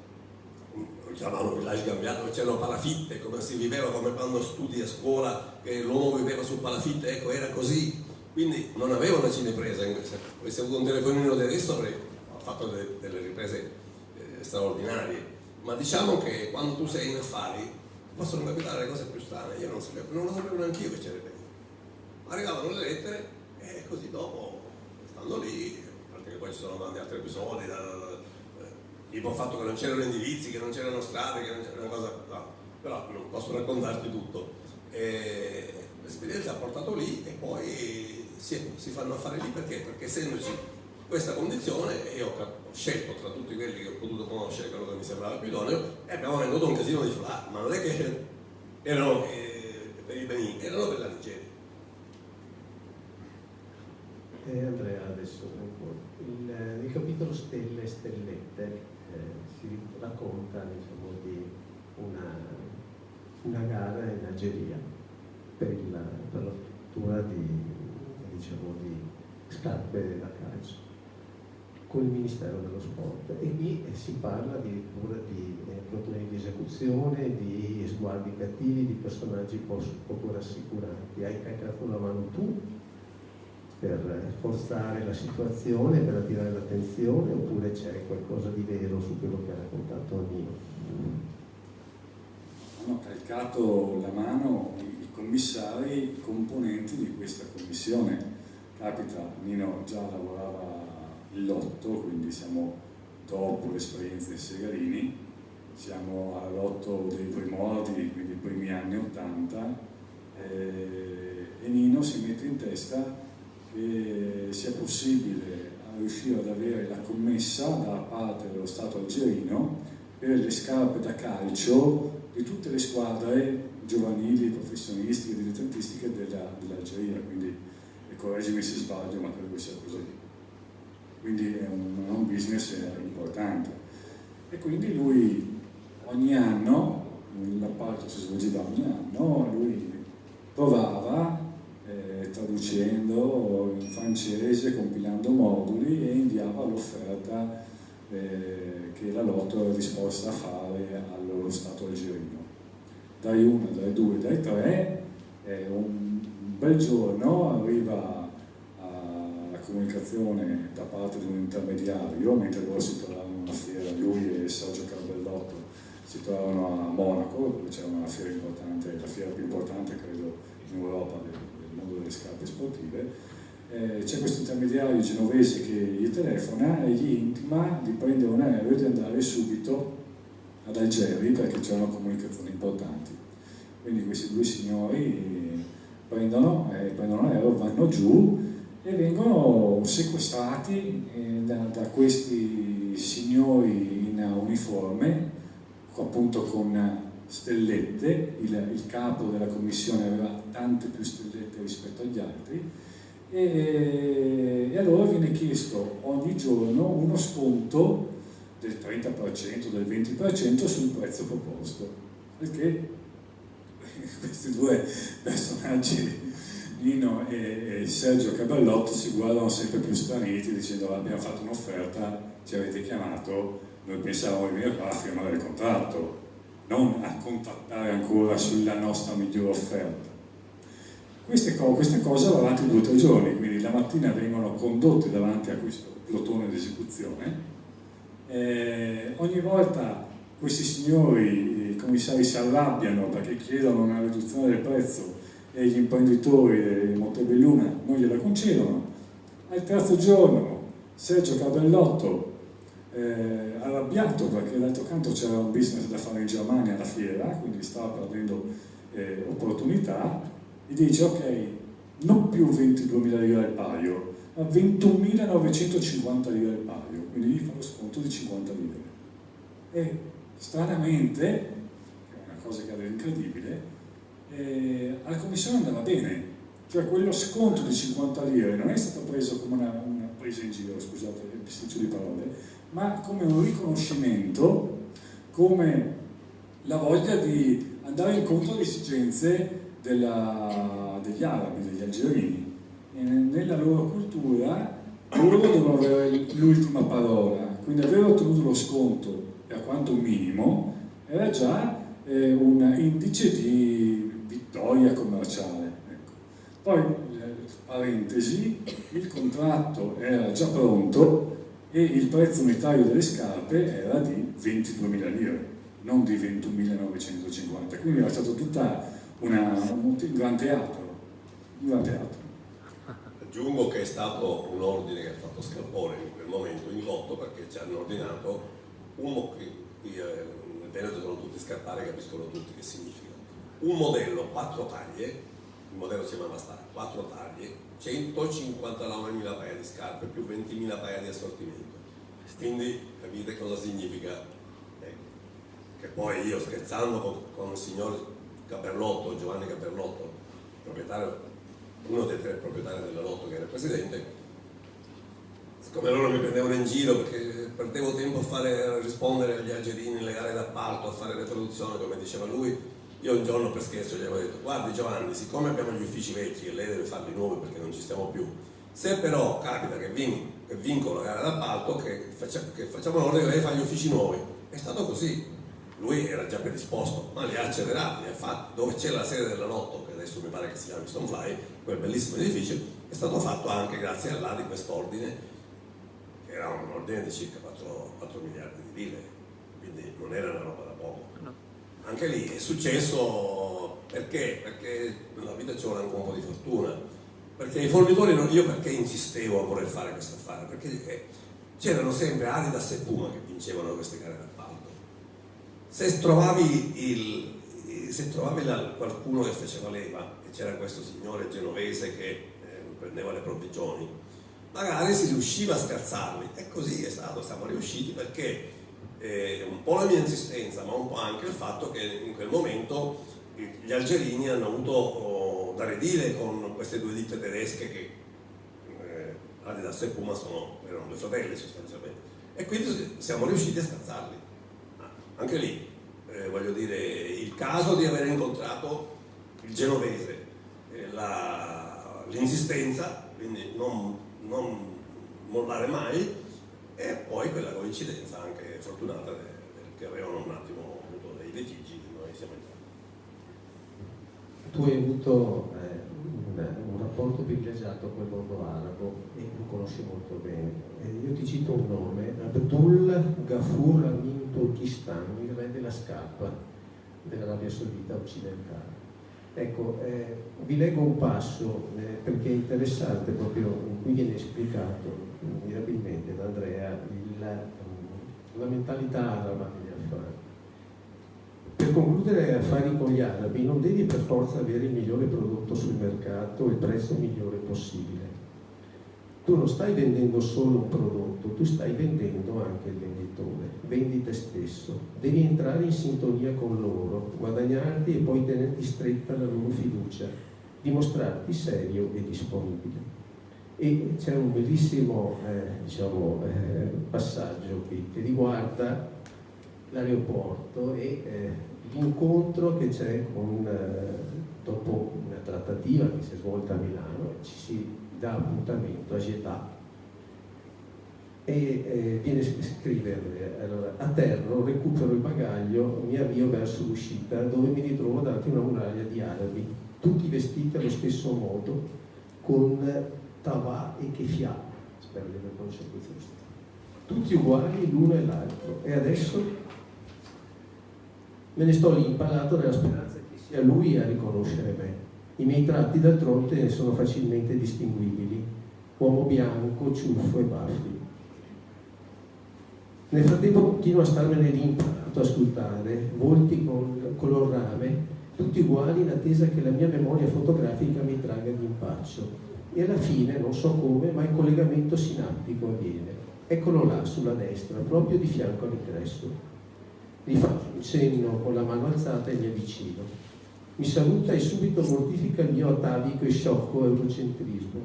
lo chiamavano Village Gambiato, dove c'erano palafitte, come si viveva, come quando studi a scuola che l'uomo viveva sul palafitte, ecco, era così. Quindi non avevo una cinepresa, se avessi avuto un telefonino di adesso avrei fatto delle riprese straordinarie. Ma diciamo che quando tu sei in affari possono capitare le cose più strane. Io non lo sapevo neanche io che c'era. Arrivavano le lettere e così dopo, stando lì, a parte che poi ci sono tanti altri episodi, tipo il fatto che non c'erano indirizzi, che non c'erano strade, che non c'era una cosa, no, però non posso raccontarti tutto. L'esperienza ha portato lì e poi si fanno affari lì perché essendoci questa condizione, e io ho scelto tra tutti quelli che ho potuto conoscere quello che mi sembrava più idoneo e abbiamo venduto un casino di foulard, ma non è che erano per i Benin, erano per la Nigeria. Andrea, adesso nel capitolo Stelle e Stellette si racconta, diciamo, di una gara in Algeria per la fattura di scarpe da calcio. con il Ministero dello Sport, e qui si parla addirittura di problemi di esecuzione, di sguardi cattivi, di personaggi poco rassicuranti. Hai caccato una mano tu per forzare la situazione, per attirare l'attenzione, oppure c'è qualcosa di vero su quello che ha raccontato Nino? Hanno calcato la mano i commissari componenti di questa commissione. Capita, Nino già lavorava il lotto, quindi siamo dopo l'esperienza in Segalini, siamo al lotto dei primordi, quindi i primi anni 80, e Nino si mette in testa che sia possibile riuscire ad avere la commessa da parte dello Stato algerino per le scarpe da calcio di tutte le squadre giovanili, professionistiche e dilettantistiche dell'Algeria, quindi correggimi se sbaglio, ma credo che sia così. Quindi è un business importante. E quindi lui ogni anno, l'appalto si svolgeva ogni anno, lui provava traducendo in francese, compilando moduli, e inviava l'offerta che la Lotto era disposta a fare allo Stato algerino. Dai 1, dai 2, dai 3, un bel giorno arriva la comunicazione da parte di un intermediario, mentre loro si trovavano a una fiera, lui e Sergio Carbellotto si trovavano a Monaco, dove c'era una fiera importante, la fiera più importante credo in Europa del mondo delle scarpe sportive. C'è questo intermediario genovese che gli telefona e gli intima di prendere un aereo e di andare subito ad Algeri perché c'erano comunicazioni importanti. Quindi questi due signori prendono l'aereo, vanno giù e vengono sequestrati da questi signori in uniforme, appunto con stellette. Il capo della commissione aveva tante più stellette rispetto agli altri, e allora viene chiesto ogni giorno uno sconto del 30%, del 20% sul prezzo proposto, perché questi due personaggi, Nino e Sergio Caballotto, si guardano sempre più straniti dicendo: abbiamo fatto un'offerta, ci avete chiamato, noi pensavamo di venire qua a firmare il contratto, non a contattare ancora sulla nostra migliore offerta. Queste cose vanno avanti 2 o 3 giorni, quindi la mattina vengono condotti davanti a questo plotone di esecuzione. Ogni volta questi signori, i commissari, si arrabbiano perché chiedono una riduzione del prezzo e gli imprenditori di Montebelluna non gliela concedono. Al terzo giorno Sergio Carbellotto, arrabbiato perché d'altro canto c'era un business da fare in Germania alla fiera, quindi stava perdendo opportunità, gli dice: ok, non più 22.000 lire al paio, ma 21.950 lire al paio, quindi gli fa lo sconto di 50 lire. E stranamente, che è una cosa che era incredibile, alla commissione andava bene, cioè quello sconto di 50 lire non è stato preso come una presa in giro, scusate il bisticcio di parole, ma come un riconoscimento, come la voglia di andare incontro alle esigenze degli arabi, degli algerini. E nella loro cultura loro devono avere l'ultima parola, quindi aver ottenuto lo sconto, per quanto minimo, era già un indice di vittoria commerciale. Ecco. Poi, parentesi, il contratto era già pronto e il prezzo unitario delle scarpe era di 22.000 lire, non di 21.950, quindi era stato tutta un gran teatro. Aggiungo che è stato un ordine che ha fatto scalpore in quel momento in lotto, perché ci hanno ordinato uno che qui nel Veneto sono tutti scarpari, capiscono tutti che significa. Un modello 4 taglie, il modello si chiamava Star, 4 taglie, 159.000 paia di scarpe più 20.000 paia di assortimento. Quindi capite cosa significa? Ecco. Che poi io, scherzando con il signor Caperlotto, Giovanni Caperlotto, proprietario, uno dei 3 proprietari della Lotto che era il presidente, siccome loro mi prendevano in giro perché perdevo tempo a rispondere agli algerini nelle gare d'appalto, a fare le traduzioni come diceva lui, io un giorno per scherzo gli avevo detto: guardi Giovanni, siccome abbiamo gli uffici vecchi e lei deve farli nuovi perché non ci stiamo più, Se però capita che vinco la gara d'appalto, che facciamo l'ordine, lei fa gli uffici nuovi. È stato così. Lui era già predisposto, ma li ha accelerati, li ha fatti. Dove c'è la sede della Lotto, che adesso mi pare che si chiami Stonefly, quel bellissimo edificio, è stato fatto anche grazie all'A di quest'ordine, che era un ordine di circa 4 miliardi di lire, quindi non era una roba da poco. No. Anche lì è successo perché nella vita ci vuole anche un po' di fortuna, perché i fornitori, io perché insistevo a voler fare questo affare? Perché c'erano sempre Adidas e Puma che vincevano queste gare d'appalto. Se trovavi qualcuno che faceva leva, e c'era questo signore genovese che prendeva le provvigioni, magari si riusciva a scherzarli, e così è stato, siamo riusciti perché un po' la mia insistenza, ma un po' anche il fatto che in quel momento gli algerini hanno avuto da ridire con queste due ditte tedesche che Adidas e Puma erano due fratelli sostanzialmente, e quindi siamo riusciti a scherzarli. Anche lì, voglio dire, il caso di aver incontrato il genovese, l'insistenza, quindi non mollare mai, e poi quella coincidenza anche fortunata che avevano un attimo avuto dei litigi, noi siamo entrati. Tu hai avuto un rapporto privilegiato con il mondo arabo e lo conosci molto bene. Io ti cito un nome, Abdul Ghaffur Amin Turkistan, il re della scarpa dell'Arabia Saudita occidentale. Ecco, vi leggo un passo perché è interessante, proprio in cui viene esplicato mirabilmente da Andrea la mentalità araba degli affari. Per concludere affari con gli arabi non devi per forza avere il migliore prodotto sul mercato o il prezzo migliore possibile. Tu non stai vendendo solo un prodotto, tu stai vendendo anche il venditore, vendi te stesso, devi entrare in sintonia con loro, guadagnarti e poi tenerti stretta la loro fiducia, dimostrarti serio e disponibile. E c'è un bellissimo passaggio qui che riguarda l'aeroporto e l'incontro che c'è dopo una trattativa che si è svolta a Milano, ci si dà appuntamento a Jeddah e viene scrivere: allora, atterro, recupero il bagaglio, mi avvio verso l'uscita dove mi ritrovo davanti a una muraglia di arabi, tutti vestiti allo stesso modo, con tawà e kefia, spero di aver pronunciato giusto, tutti uguali l'uno e l'altro, e adesso me ne sto lì impalato nella speranza che sia lui a riconoscere me. I miei tratti d'altronde sono facilmente distinguibili: uomo bianco, ciuffo e baffi. Nel frattempo continuo a starmene lì imparato a scrutare volti con color rame, tutti uguali, in attesa che la mia memoria fotografica mi tragga d'impaccio. E alla fine, non so come, ma il collegamento sinaptico avviene. Eccolo là, sulla destra, proprio di fianco all'ingresso. Gli faccio un cenno con la mano alzata e mi avvicino. Mi saluta e subito mortifica il mio atavico e sciocco eurocentrismo.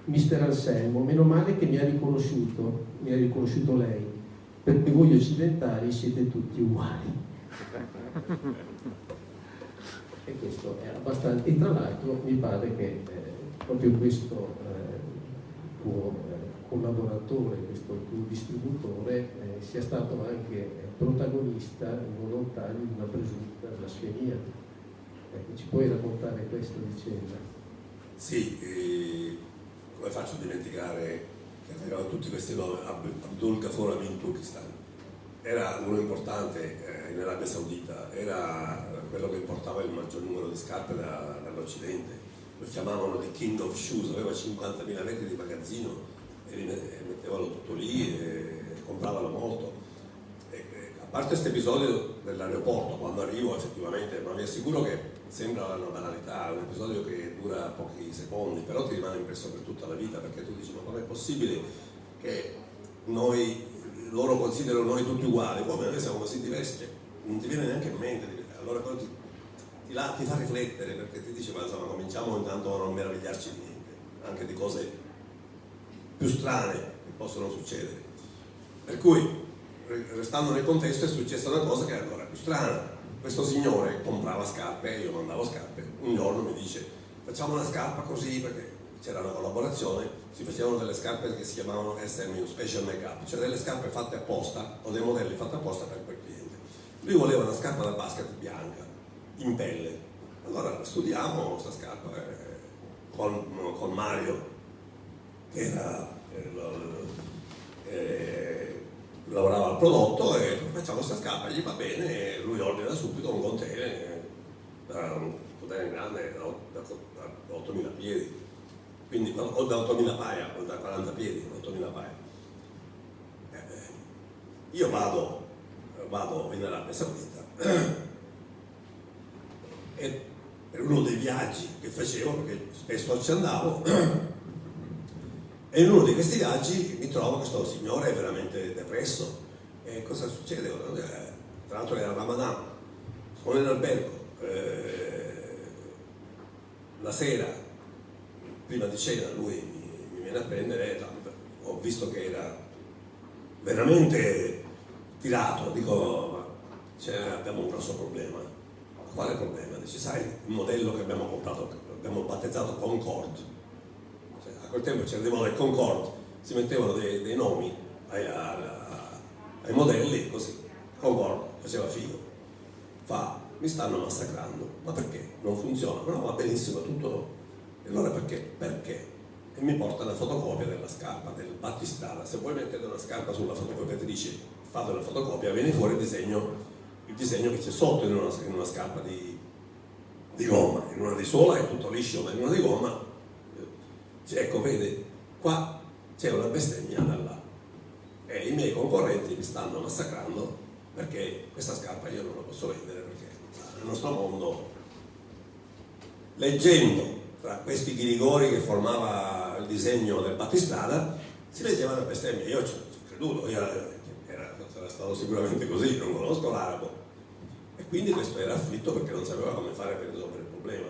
Mister Anselmo, meno male che mi ha riconosciuto lei, perché voi occidentali siete tutti uguali. E questo è abbastanza. E tra l'altro mi pare che proprio questo tuo collaboratore, questo tuo distributore sia stato anche protagonista involontario di una presunta blasfemia. Ci puoi raccontare questa vicenda? Sì, come faccio a dimenticare che avevano tutti questi nomi? Abdul Ghaffur Amin Turkistan era uno importante in Arabia Saudita, era quello che importava il maggior numero di scarpe dall'Occidente, lo chiamavano The King of Shoes, aveva 50.000 metri di magazzino e mettevano tutto lì e compravano molto. A parte questo episodio dell'aeroporto, quando arrivo effettivamente, ma vi assicuro che sembra una banalità, un episodio che dura pochi secondi, però ti rimane impresso per tutta la vita, perché tu dici: ma com'è possibile che loro considerano noi tutti uguali, come noi siamo così diversi? Cioè, non ti viene neanche in mente. Allora ti fa riflettere, perché ti dice: ma insomma, cominciamo intanto a non meravigliarci di niente, anche di cose più strane che possono succedere. Per cui, restando nel contesto, è successa una cosa che è ancora più strana. Questo signore comprava scarpe, io mandavo scarpe, un giorno mi dice: facciamo una scarpa così, perché c'era una collaborazione, si facevano delle scarpe che si chiamavano SMU, Special Makeup, cioè delle scarpe fatte apposta o dei modelli fatti apposta per quel cliente. Lui voleva una scarpa da basket bianca, in pelle. Allora studiamo questa scarpa con Mario, che lavorava al prodotto, e facciamo questa scarpa, gli va bene, e lui ordina subito un container grande da 8.000 piedi, quindi o da 8.000 paia o da 40 piedi, 8.000 paia. Io vado in Arabia Saudita e per uno dei viaggi che facevo, perché spesso ci andavo, e in uno di questi viaggi mi trovo questo signore veramente depresso. E cosa succede? Tra l'altro era Ramadan, sono in albergo, la sera, prima di cena, lui mi viene a prendere, ho visto che era veramente tirato, dico, abbiamo un grosso problema. Ma quale problema? Dice, sai, il modello che abbiamo comprato, abbiamo battezzato Concorde. Cioè, a quel tempo c'era dei modelli Concorde, si mettevano dei nomi ai modelli, così. Concorde faceva figo. Mi stanno massacrando. Ma perché? Non funziona? No, va benissimo, tutto. E allora perché? Perché? E mi porta una fotocopia della scarpa, del battistrada. Se voi mettete una scarpa sulla fotocopiatrice, fate una fotocopia, viene fuori il disegno che c'è sotto in una scarpa di gomma. In una di sola è tutto liscio, ma in una di gomma, ecco, vede, qua c'è una bestemmia da là. E i miei concorrenti mi stanno massacrando perché questa scarpa io non la posso vendere, perché nel nostro mondo, leggendo tra questi ghirigori che formava il disegno del battistrada, si leggeva una bestemmia. Io ci ho creduto, sarà stato sicuramente così, non conosco l'arabo, e quindi questo era afflitto perché non sapeva come fare per risolvere il problema.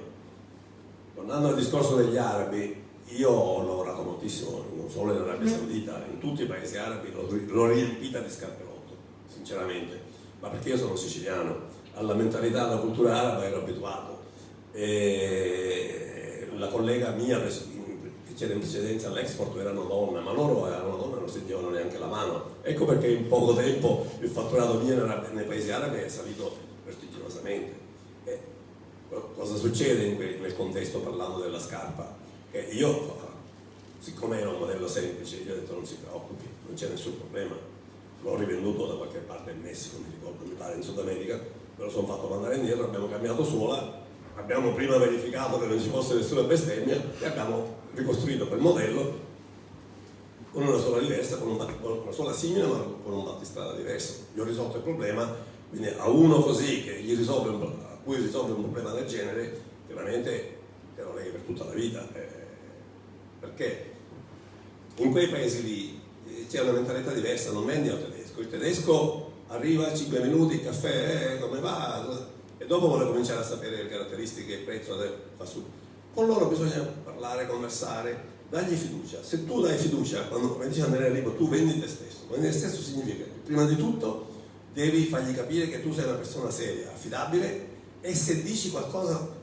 Tornando al discorso degli arabi, io ho lavorato moltissimo, non solo in Arabia Saudita, in tutti i paesi arabi l'ho riempita di scarpelotto, sinceramente, ma perché io sono siciliano, alla mentalità, alla cultura araba ero abituato. E la collega mia che c'era in precedenza all'export erano donne, ma loro erano donne e non stringevano neanche la mano. Ecco perché in poco tempo il fatturato mio nei paesi arabi è salito prestigiosamente. Cosa succede nel contesto, parlando della scarpa? Che io, siccome era un modello semplice, io ho detto non si preoccupi, non c'è nessun problema. L'ho rivenduto da qualche parte in Messico, mi ricordo, mi pare in Sud America, me lo sono fatto mandare indietro, abbiamo cambiato suola, abbiamo prima verificato che non ci fosse nessuna bestemmia e abbiamo ricostruito quel modello con una sola diversa, con una sola simile ma con un battistrada diverso. Gli ho risolto il problema, quindi a uno così a cui risolve un problema del genere, veramente te lo leghi per tutta la vita, perché in quei paesi lì c'è una mentalità diversa, non vendi al tedesco, il tedesco arriva 5 minuti, caffè, come va, e dopo vuole cominciare a sapere le caratteristiche, il prezzo, fa su. Con loro bisogna parlare, conversare, dargli fiducia. Se tu dai fiducia, quando, come dice Andrea Ribo, tu vendi te stesso. Vendi te stesso significa che prima di tutto devi fargli capire che tu sei una persona seria, affidabile, e se dici qualcosa.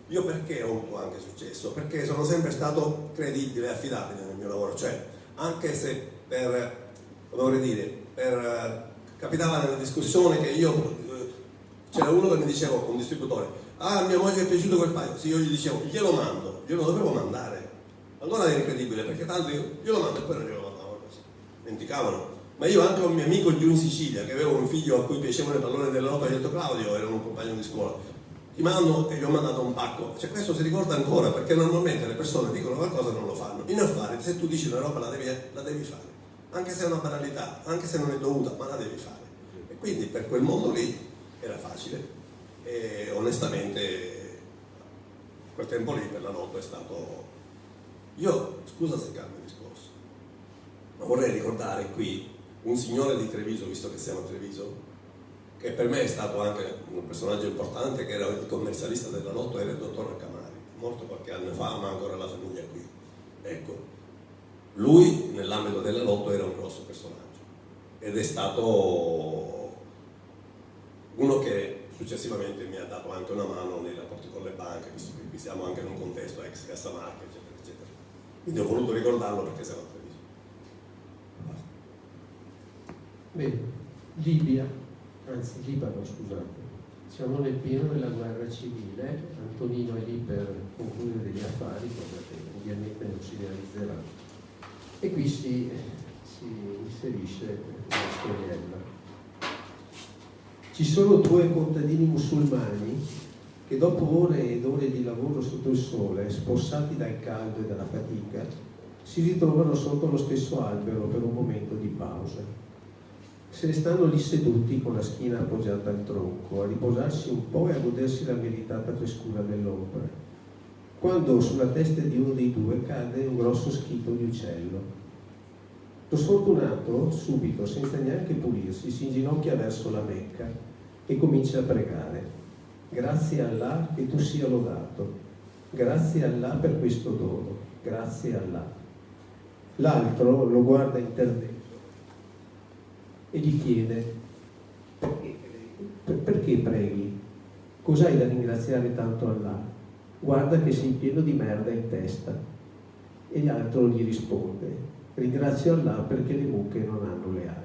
Io perché ho avuto anche successo? Perché sono sempre stato credibile e affidabile nel mio lavoro, cioè anche se capitava nella discussione che c'era uno che mi diceva, un distributore, mia moglie è piaciuto quel paio, sì, io gli dicevo, glielo mando, io lo dovevo mandare, allora era incredibile, perché tanto io lo mando e poi non glielo mandavo, così, dimenticavano. Ma io anche un mio amico giù in Sicilia, che aveva un figlio a cui piacevano le pallone dell'Europa, gli ho detto, Claudio, era un compagno di scuola, ti mando, e gli ho mandato un pacco. Cioè questo si ricorda ancora, perché normalmente le persone dicono qualcosa e non lo fanno. In affari, se tu dici una roba la devi fare, anche se è una banalità, anche se non è dovuta, ma la devi fare. E quindi per quel mondo lì era facile, e onestamente quel tempo lì per la Lotto è stato... Io, scusa se cambio il discorso, ma vorrei ricordare qui un signore di Treviso, visto che siamo a Treviso, che per me è stato anche un personaggio importante, che era il commercialista della Lotto, era il dottor Camari, morto qualche anno fa, ma ancora la famiglia qui. Ecco, lui nell'ambito della Lotto era un grosso personaggio ed è stato uno che successivamente mi ha dato anche una mano nei rapporti con le banche, visto che qui siamo anche in un contesto ex Cassamarca, eccetera, eccetera. Quindi ho voluto ricordarlo perché siamo felici. Bene, Libia, anzi Libano, scusate. Siamo nel pieno della guerra civile, Antonino è lì per concludere degli affari, cosa che ovviamente non si realizzerà. E qui si inserisce una storiella. Ci sono due contadini musulmani che dopo ore ed ore di lavoro sotto il sole, spossati dal caldo e dalla fatica, si ritrovano sotto lo stesso albero per un momento di pausa. Se ne stanno lì seduti con la schiena appoggiata al tronco, a riposarsi un po' e a godersi la meritata frescura dell'ombra, quando sulla testa di uno dei due cade un grosso schito di uccello. Lo sfortunato, subito, senza neanche pulirsi, si inginocchia verso la Mecca e comincia a pregare. Grazie a Allah che tu sia lodato, grazie a Allah per questo dono, grazie a Allah. L'altro lo guarda interdetto e gli chiede: perché preghi? Cos'hai da ringraziare tanto Allah? Guarda che sei pieno di merda in testa. E l'altro gli risponde: ringrazio Allah perché le mucche non hanno le ali.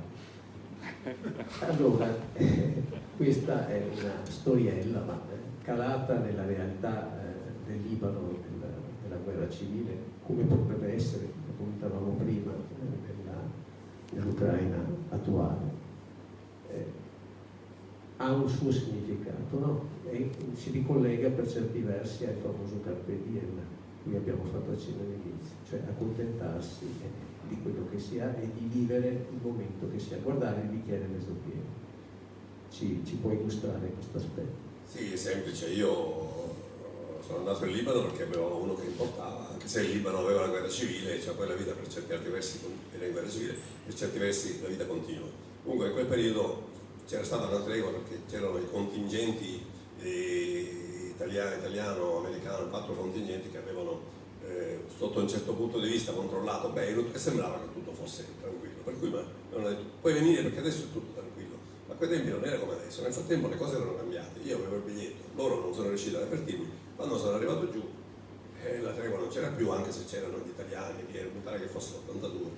Allora, questa è una storiella, ma calata nella realtà del Libano, della guerra civile, come potrebbe essere, come comentavamo prima, nell'Ucraina attuale. Ha un suo significato, no? E si ricollega per certi versi al famoso Carpe Diem, cui abbiamo fatto accenno all'inizio, cioè accontentarsi di quello che si ha e di vivere il momento che si ha, guardare il bicchiere mezzo pieno. Ci può illustrare questo aspetto? Sì, è semplice. Io sono andato in Libano perché avevo uno che importava, anche se il Libano aveva la guerra civile, cioè poi la vita per certi altri versi era in guerra civile, per certi versi la vita continua. Comunque in quel periodo c'era stata una tregua perché c'erano i contingenti italiano, americano, 4 contingenti che avevano sotto un certo punto di vista controllato Beirut e sembrava che tutto fosse tranquillo. Per cui mi hanno detto: puoi venire perché adesso è tutto tranquillo. Ma a quei tempi non era come adesso, nel frattempo le cose erano cambiate. Io avevo il biglietto, loro non sono riusciti ad avvertirmi. Quando sono arrivato giù la tregua non c'era più, anche se c'erano gli italiani, mi pare che fossero 82.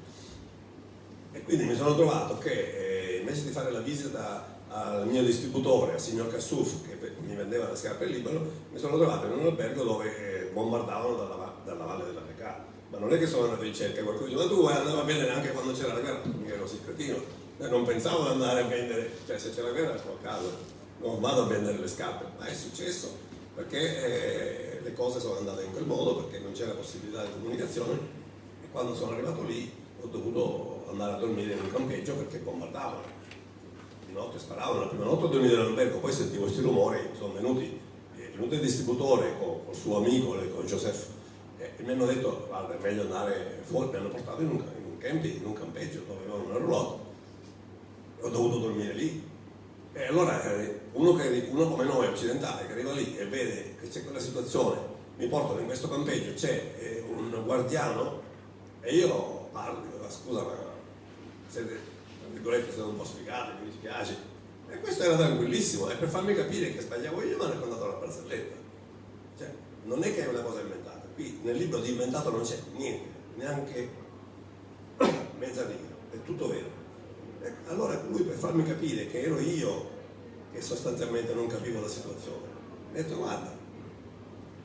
E quindi mi sono trovato che invece di fare la visita al mio distributore, al signor Kassouf, che mi vendeva le scarpe in Libano, mi sono trovato in un albergo dove bombardavano dalla valle della Bekaa. Ma non è che sono andato in cerca, qualcuno dice: ma tu andavi a vendere anche quando c'era la guerra? Mica ero così cretino, non pensavo di andare a vendere, cioè se c'era la guerra sto a casa, non vado a vendere le scarpe. Ma è successo perché le cose sono andate in quel modo, perché non c'era possibilità di comunicazione, e quando sono arrivato lì ho dovuto andare a dormire in un campeggio perché bombardavano. Di notte sparavano, la prima notte ho dormito nell'albergo, poi sentivo questi rumori, sono venuti, è venuto il distributore con il suo amico, con Joseph, e mi hanno detto: guarda, è meglio andare fuori. Mi hanno portato in un camping, in un campeggio dove avevano una roulotte, e ho dovuto dormire lì. E allora uno come noi, occidentale, che arriva lì e vede che c'è quella situazione, mi portano in questo campeggio, c'è un guardiano, e io parlo, dico: scusa, ma siete, tra virgolette, siete un po' sfigati, mi dispiace. E questo era tranquillissimo, e per farmi capire che sbagliavo io mi hanno raccontato la barzelletta. Cioè, non è che è una cosa inventata. Qui nel libro di inventato non c'è niente, neanche mezza riga, è tutto vero. E allora lui, per farmi capire che ero io che sostanzialmente non capivo la situazione, mi ha detto: guarda,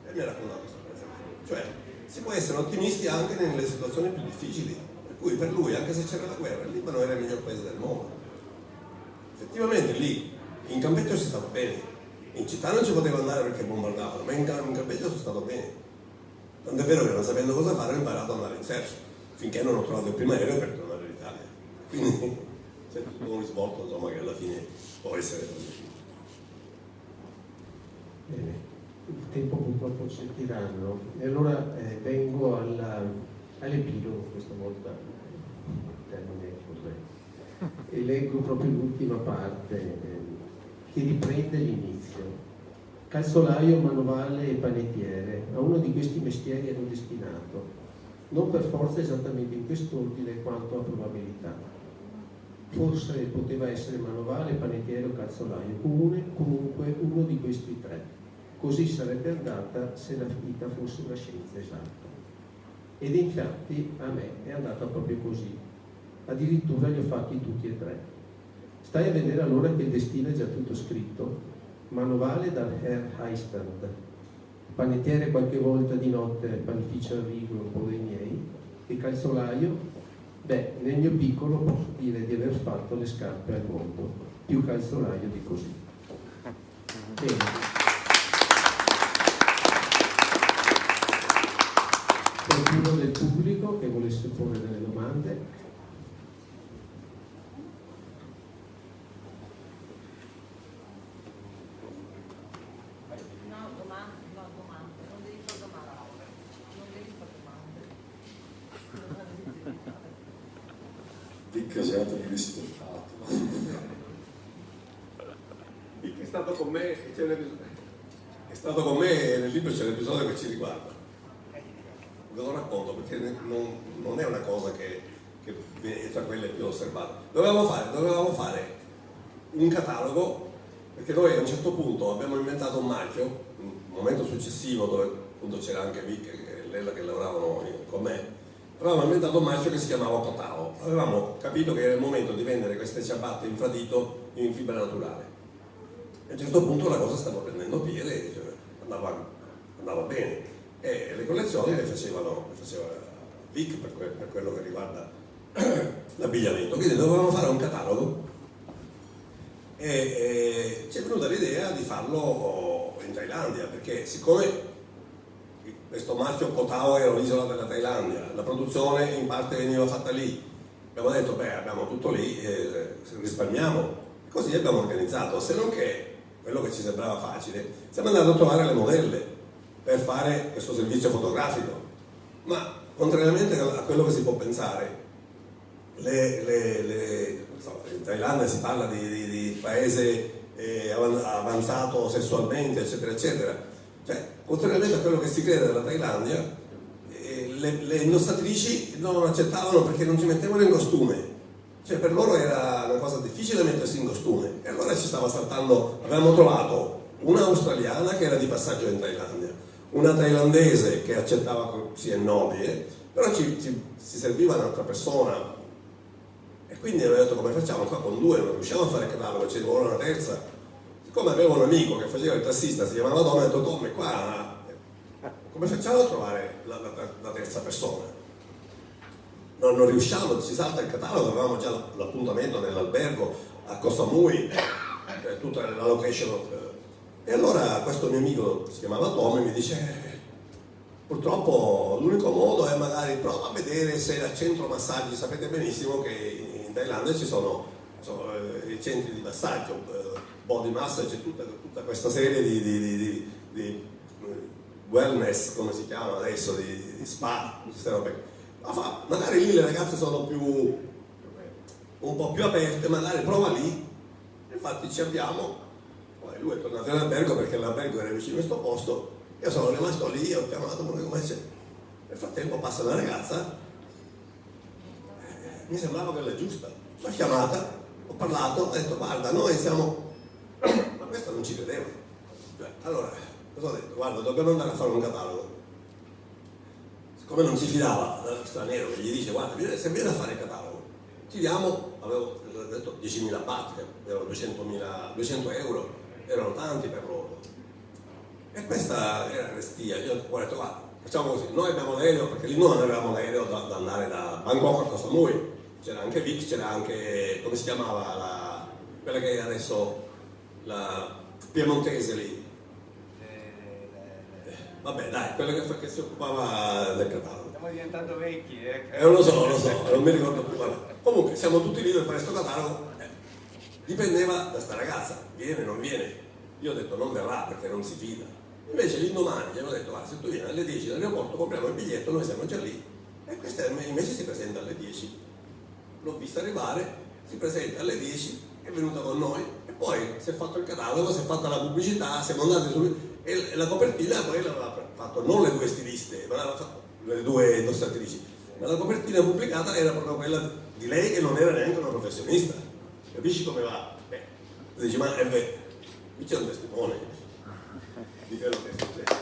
e mi ha raccontato questa barzelletta. Cioè, si può essere ottimisti anche nelle situazioni più difficili, per cui per lui, anche se c'era la guerra, il Libano era il miglior paese del mondo. Effettivamente lì, in campeggio si stava bene, in città non ci poteva andare perché bombardavano, ma in campeggio sono stato bene. Tanto è vero che non sapendo cosa fare ho imparato ad andare in surf, finché non ho trovato il primo aereo per tornare in Italia. Quindi c'è tutto un risvolto, insomma, che alla fine può essere così. Bene, il tempo purtroppo c'è il tiranno, e allora vengo all'epilogo, questa volta termine corretto, e leggo proprio l'ultima parte che riprende l'inizio. Calzolaio, manovale e panettiere, a uno di questi mestieri ero destinato, non per forza esattamente in quest'ordine quanto a probabilità. Forse poteva essere manovale, panettiere o calzolaio, comunque uno di questi tre. Così sarebbe andata se la vita fosse una scienza esatta. Ed infatti a me è andata proprio così, addirittura li ho fatti tutti e tre. Stai a vedere allora che il destino è già tutto scritto. Manovale dal Herr Heistand, panettiere qualche volta di notte, panificio a rigo un po' dei miei, e calzolaio, beh, nel mio piccolo posso dire di aver fatto le scarpe al mondo, più calzolaio di così. Bene. Qualcuno del pubblico che volesse porre delle domande? Vic Caserta viene stoppato. Vic è stato con me, è stato con me nel libro, c'è l'episodio che ci riguarda. Ve lo racconto perché non è una cosa che è tra quelle più osservate. Dovevamo fare un catalogo, perché noi a un certo punto abbiamo inventato un marchio, un momento successivo dove appunto c'era anche Vic e Lella che lavoravano con me. Avevamo inventato un marchio che si chiamava Cotao. Avevamo capito che era il momento di vendere queste ciabatte in fradito in fibra naturale. E a un certo punto la cosa stava prendendo piede, cioè, andava bene. E le collezioni le faceva Vic per quello che riguarda l'abbigliamento. Quindi dovevamo fare un catalogo e ci è venuta l'idea di farlo in Thailandia, perché siccome questo marchio Koh era un'isola della Thailandia, la produzione in parte veniva fatta lì, abbiamo detto beh abbiamo tutto lì, risparmiamo, così abbiamo organizzato, se non che quello che ci sembrava facile, siamo andati a trovare le modelle per fare questo servizio fotografico, ma contrariamente a quello che si può pensare, in Thailandia si parla di paese avanzato sessualmente eccetera eccetera. Cioè, contrariamente a quello che si crede della Thailandia, le indossatrici non accettavano perché non ci mettevano in costume. Cioè, per loro era una cosa difficile mettersi in costume. E allora ci stava saltando, avevamo trovato una australiana che era di passaggio in Thailandia, una thailandese che accettava sì e no, però si serviva un'altra persona. E quindi avevo detto come facciamo? Qua con due non riusciamo a fare il catalogo, ci vuole una terza. Siccome avevo un amico che faceva il tassista, si chiamava Tom, ho detto Tom, qua come facciamo a trovare la terza persona? Non riusciamo, ci salta il catalogo, avevamo già l'appuntamento nell'albergo a Koh Samui, tutta la location. E allora questo mio amico, si chiamava Tom, mi dice purtroppo l'unico modo è magari prova a vedere se al centro massaggi, sapete benissimo che in Thailandia ci sono i centri di massaggio, body massage, tutta questa serie di wellness, come si chiama adesso, di spa, queste robe. Ma magari lì le ragazze sono un po' più aperte, magari prova lì. Infatti ci abbiamo, poi lui è tornato in albergo perché l'albergo era vicino a questo posto, io sono rimasto lì, ho chiamato come c'è. Nel frattempo passa una ragazza, mi sembrava quella giusta, l'ho chiamata, ho parlato, ho detto guarda noi siamo... ma questa non ci credeva. Allora, cosa ho detto? Guarda, dobbiamo andare a fare un catalogo. Siccome non si fidava dello straniero che gli dice guarda, se viene a fare il catalogo, ti diamo, avevo detto 10.000 baht, che erano 200 euro, erano tanti per loro. E questa era restia. Io ho detto guarda, facciamo così, noi abbiamo l'aereo, perché lì non avevamo l'aereo da andare da Bangkok a Koh Samui, c'era anche Vic, c'era anche, come si chiamava, quella che è adesso la piemontese lì, vabbè dai, quella che si occupava del catalogo. Stiamo diventando vecchi, lo so, non mi ricordo più. Vabbè. Comunque siamo tutti lì per fare questo catalogo, dipendeva da sta ragazza, viene, non viene. Io ho detto non verrà perché non si fida. Invece l'indomani gli avevo detto guarda, se tu vieni alle 10 dall'aeroporto compriamo il biglietto, noi siamo già lì. E questa invece si presenta alle 10. L'ho vista arrivare, si presenta alle 10, è venuta con noi e poi si è fatto il catalogo, si è fatta la pubblicità, siamo andati su e la copertina poi l'aveva fatto non le due stiliste, ma l'aveva fatto le due indossatrici, ma la copertina pubblicata era proprio quella di lei che non era neanche una professionista. Capisci come va? Beh, tu dici ma qui c'è un testimone di quello che è successo.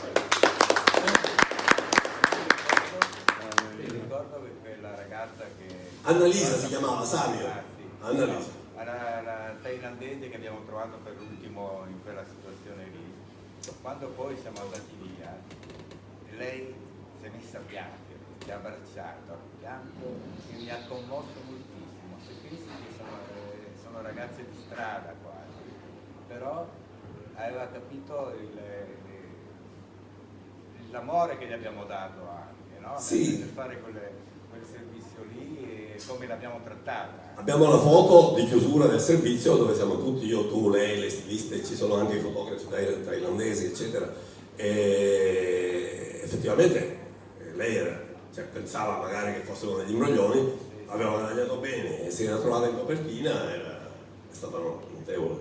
ragazza che... Annalisa si chiamava, Savio. Sì. Annalisa. La thailandese che abbiamo trovato per ultimo in quella situazione lì. Quando poi siamo andati via, lei si è messa a piangere, si è abbracciata, ha pianto e mi ha commosso moltissimo. Se pensi che sono ragazze di strada quasi, però aveva capito l'amore che gli abbiamo dato anche, no? Sì. Nel fare quel servizio lì e come l'abbiamo trattata. Abbiamo la foto di chiusura del servizio dove siamo tutti, io, tu, lei, le stiliste, ci sono anche i fotografi thailandesi, eccetera. E effettivamente lei pensava magari che fossero degli imbroglioni, aveva guadagnato bene e si era trovata in copertina, è stata notevole.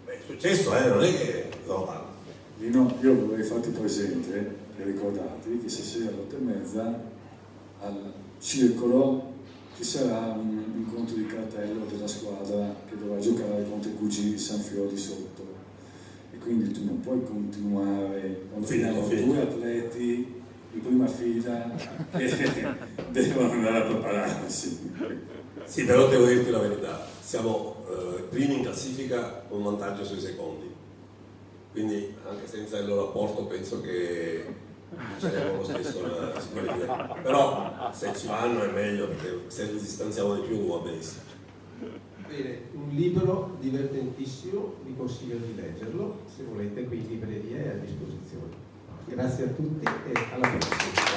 Beh, è successo, non è che no, parlo. Lino, io vorrei farti presente e ricordarti che stasera alle 8:30 al circolo ci sarà un incontro di cartello della squadra che dovrà giocare contro i cugini di San Fiori sotto, e quindi tu non puoi continuare quando finiamo due atleti in prima fila che devono andare a prepararsi. Sì, però devo dirti la verità, siamo primi in classifica con un vantaggio sui secondi, quindi anche senza il loro apporto penso che vinceremo lo stesso la sicurezza. Però se ci vanno è meglio, perché se li distanziamo di più va benissimo. Bene, un libro divertentissimo, vi consiglio di leggerlo, se volete, qui in libreria è a disposizione. Grazie a tutti e alla prossima.